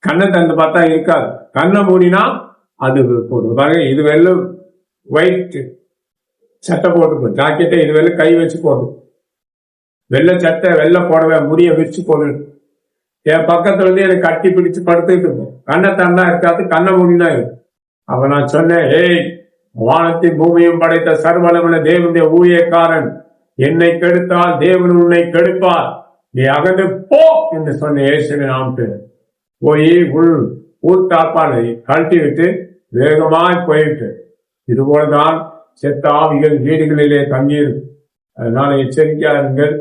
கண்ணை தந்து பார்த்தா இருக்காது, கண்ணை மூடினா அது போதும். இது வெள்ளம் ஒயிட் சட்டை போட்டுக்கும், ஜாக்கெட்டை இது வெள்ளம் கை வச்சு போடும், வெள்ளை சட்டை வெள்ளை போடவே முடிய விரிச்சு போடு. என் பக்கத்துல எனக்கு கட்டி பிடிச்சு படுத்துட்டு இருக்கும். கண்ணை தந்தா இருக்காது, கண்ணை மூடினா இருக்கும். அப்ப நான் சொன்னேன், ஏய் வானத்தின் பூமியும் படைத்த சர்வலமுள்ள தேவனுடைய ஊழியக்காரன், என்னை கெடுத்தால் தேவன் உன்னை கெடுப்பார், நீ அகன்று போ என்று சொன்ன இயேசுவின் நாமத்தை போய் ஊத்தாப்பாலை கழட்டி விட்டு வேகமாய் போயிட்டு, இதுபோலதான் செத்த ஆவிகள் வீடுகளிலே தங்கியிருக்கும். அதனால எச்சரிக்கையா இருங்கள்.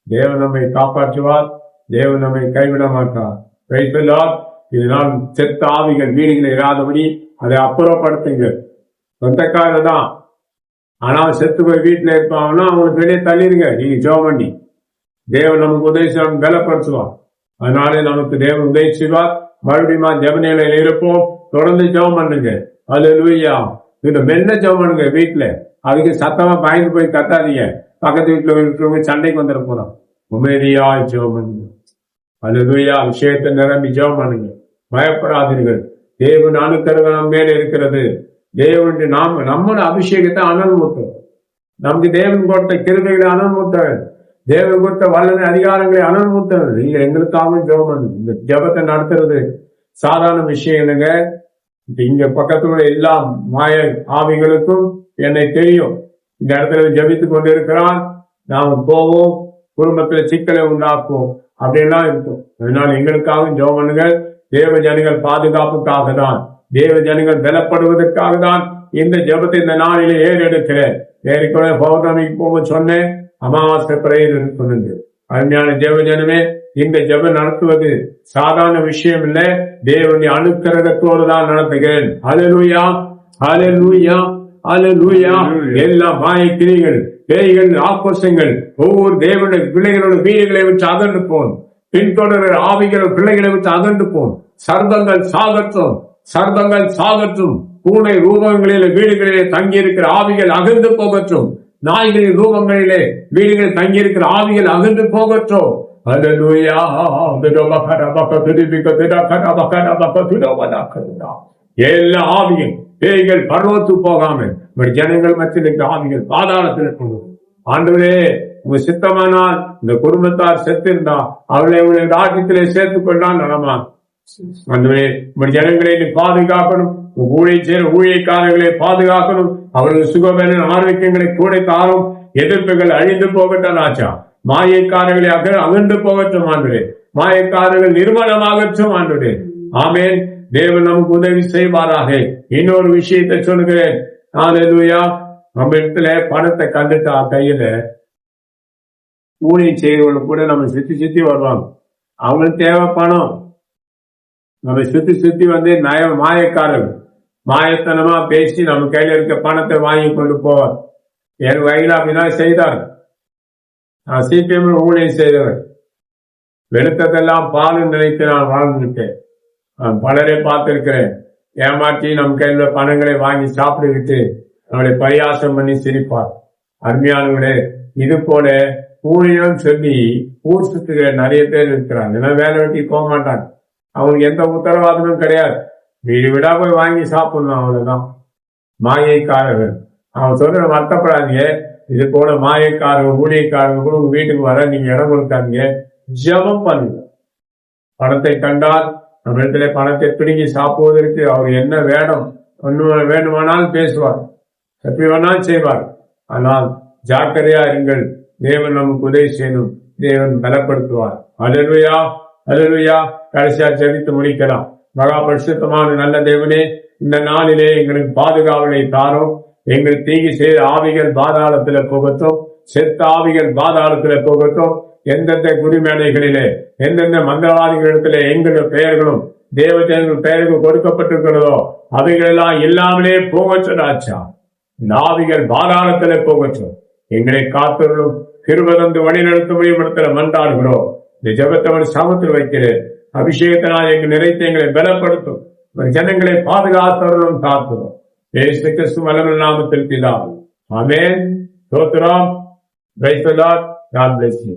தேவன் நம்மை காப்பாற்றுவார், தேவன் நம்மை கைவிட மாட்டார். வைத்துள்ளார். இதனால் செத்த ஆவிகள் வீடுகளில் இராதபடி அதை அப்புறப்படுத்துங்கள். சொந்தக்காரர் தான், ஆனால் செத்து போய் வீட்டுல இருப்பாங்கன்னா அவங்களுக்கு வெளியே தள்ளிடுங்க. நீங்க ஜெபம் பண்ணி தேவன் நமக்கு உதவி செய்ய பலப்படுத்துவார். அதனாலே நமக்கு தேவன் உதவி செய்வார். மறுபடியும் ஜெப நிலையில இருப்போம். தொடர்ந்து ஜெபம் பண்ணுங்க. அல்லேலூயா. இதுல மெல்ல ஜெபம் பண்ணுங்க வீட்டுல. அதுக்கு சத்தமா பயந்து போய் கத்தாதீங்க. பக்கத்து வீட்டுல இருக்கிறவங்க சண்டைக்கு வந்துட போறோம். உமேதியா ஜெபம் பண்ணுங்க. அல்லேலூயா. விஷயத்தை நிரம்பி ஜெபம் பண்ணுங்க. பயப்படாதீர்கள். தேவன் அனுக்கிரகம் நம்ம மேல இருக்கிறது. தேவனுடைய நம்மளோட அபிஷேகத்தை அனல் மூட்டும். நமக்கு தேவன் கொடுத்த கிருபைகளை அனல் மூட்டவர், தேவன் கொடுத்த வல்லமை அதிகாரங்களை அனல் மூட்டவர். நீங்க எங்களுக்காகவும் ஜெபம் பண்ணுங்க. இந்த ஜெபத்தை நடத்துறது சாதாரண விஷயம் இல்லைங்க. இங்க பக்கத்துல எல்லா மாய ஆவிகளுக்கும் என்னை தெரியும். இந்த இடத்துல ஜெபித்து கொண்டு இருக்கிறான், நாம போவோம், குடும்பத்துல சிக்கலை உண்டாக்குவோம், அப்படின்லாம் இருக்கும். அதனால எங்களுக்காகவும் ஜெபம் பண்ணுங்க. தேவ ஜனங்கள் பாதுகாப்புக்காக தான், தேவ ஜனங்கள் பலப்படுவதற்காக தான் இந்த ஜெபத்தை இந்த நாளிலே ஏறெடுக்கிறேன். ஏற்கனவே பௌர்ணமிக்கு போக சொன்னேன், அமாவாசை பிரேயர் சொன்னது. அருமையான தேவ ஜனமே, இந்த ஜெபம் நடத்துவது சாதாரண விஷயம் இல்லை. தேவனுடைய அனுக்கிரகத்தோடு தான் நடத்துகிறேன். அல்லேலூயா, அல்லேலூயா, அல்லேலூயா. எல்லா மாயக்கிரிகள், பேய்கள், ஆப்போசங்கள் ஒவ்வொரு தேவனுடைய பிள்ளைகளோட வீடுகளை விட்டு அகன்று போன், பின்தொடர் ஆவிகள் பிள்ளைகளை விட்டு அகன்று போன். சர்வங்கள் சாகற்றும், சர்வங்கள் சாகற்றும். பூனை ரூபங்களிலே வீடுகளிலே தங்கியிருக்கிற ஆவிகள் அகன்று போகற்றும். நாய்களின் ரூபங்களிலே வீடுகளில் தங்கியிருக்கிற ஆவிகள் அகன்று போகற்றும். அல்லேலூயா. எல்லா ஆவிகள் பேய்கள் பரலோகத்து போகாம ஜனங்கள் மத்தியில் ஆவிகள் பாதாளத்தில் கொண்டு ஆண்டவரே உங்க சித்தமானால் இந்த குடும்பத்தார் செத்திருந்தா அவளை உங்களுடைய ராஜ்யத்திலே சேர்த்துக் கொண்டான் நலமா. ஆண்டவரே உங்களுடைய ஜனங்களை நீ பாதுகாக்கணும். ஊழியக்காரர்களை பாதுகாக்கணும். அவர்கள் சுகபலன் ஆரோக்கியங்களை கூட தாரும். எதிர்ப்புகள் அழிந்து போகட்டும் ஆச்சா. மாயக்காரர்களை அகன்று போகட்டும் ஆண்டவரே. மாயக்காரர்கள் நிர்மலமாகட்டும் ஆண்டவரே. ஆமேன். தேவன் நமக்கு உதவி செய்வாராக. இன்னொரு விஷயத்தை சொல்லுகிறேன். அல்லேலூயா. நம்ம இடத்துல பணத்தை கண்டுட்டா கையில ஊழியம் செய்கிறவங்க கூட நம்ம சுத்தி சுத்தி வருவாங்க. அவங்களுக்கு தேவை பணம். நம்ம சுத்தி சுத்தி மாயக்காரர்கள் மாயத்தனமா பேசி நம்ம கையில இருக்க பணத்தை வாங்கி கொண்டு போவார். என் வகையில் அப்படிதான் செய்தார். நான் சிபிஎம் ஊழியம் செய்தவர். வெளுத்ததெல்லாம் பால் நினைத்து நான் வாழ்ந்துட்டேன். நான் பலரை பார்த்திருக்கிறேன். ஏமாற்றி நம் கையில பணங்களை வாங்கி சாப்பிட்டுக்கிட்டு நம்மளை பரியாசம் பண்ணி சிரிப்பார். அருமையானவர்களே, இது போல ஊழியம் சொல்லி ஊர் சுத்துகிற நிறைய பேர் இருக்கிறாங்க. ஏன்னா வேலை வெட்டி போக மாட்டாங்க. அவங்களுக்கு எந்த உத்தரவாதமும் கிடையாது. வீடு வீடா போய் வாங்கி சாப்பிடணும், அவ்வளவுதான். மாயக்காரர்கள். அவன் சொல்ற வருத்தப்படாதீங்க. இது போல மாயக்காரர்கள் ஊழியக்காரர்கள் கூட உங்க வீட்டுக்கு வர நீங்க இடம் கொடுக்காதீங்க. ஜெபம் பண்ணுங்க. பணத்தை கண்டால் நம்மிடத்திலே பணத்தை பிடுங்கி சாப்பிடுவதற்கு அவர் என்ன வேண்டுமானாலும் பேசுவார், எப்படி வேணாலும் செய்வார். ஆனால் ஜாக்கிரதையா இருங்கள், தேவன் நமக்கு உதவி செய்யணும், தேவன் பலப்படுத்துவார். அல்லேலூயா, அல்லேலூயா. கடைசியா ஜெபித்து முடிக்கலாம். மகா பரிசுத்தமான நல்ல தேவனே, இந்த நாளிலே எங்களுக்கு பாதுகாவலை தாரும். எங்கள் தீங்கு செய்த ஆவிகள் பாதாளத்துல போகட்டும், செத்த ஆவிகள் பாதாளத்துல போகட்டும். எந்தெந்த குடிமேடைகளிலே எந்தெந்த மந்திரவாதிகளிடத்திலே எங்களுடைய பெயர்களும் தேவதேவர்கள் பெயர்கள் கொடுக்கப்பட்டிருக்கிறதோ அவைகளெல்லாம் இல்லாமலே போகட்டும். ராஜா, இந்த ஆவிகள் பாதாளத்திலே போகட்டும். எங்களை காத்தவர்களும் கிருபை வழி நடத்தும்படி இடத்துல மன்றாடுகிறோம். இந்த ஜெபத்தவன் சாமத்தில் வைக்கிறேன். அபிஷேகத்தினால் எங்கள் நிறைத்து எங்களை பலப்படுத்தும். ஜனங்களை பாதுகாத்தவர்களும் காக்கிறோம். இயேசு கிறிஸ்து வல்லமையுள்ள நாமத்தில் பிதாவே. ஆமென். ஸ்தோத்திரம். Praise the Lord. God bless you.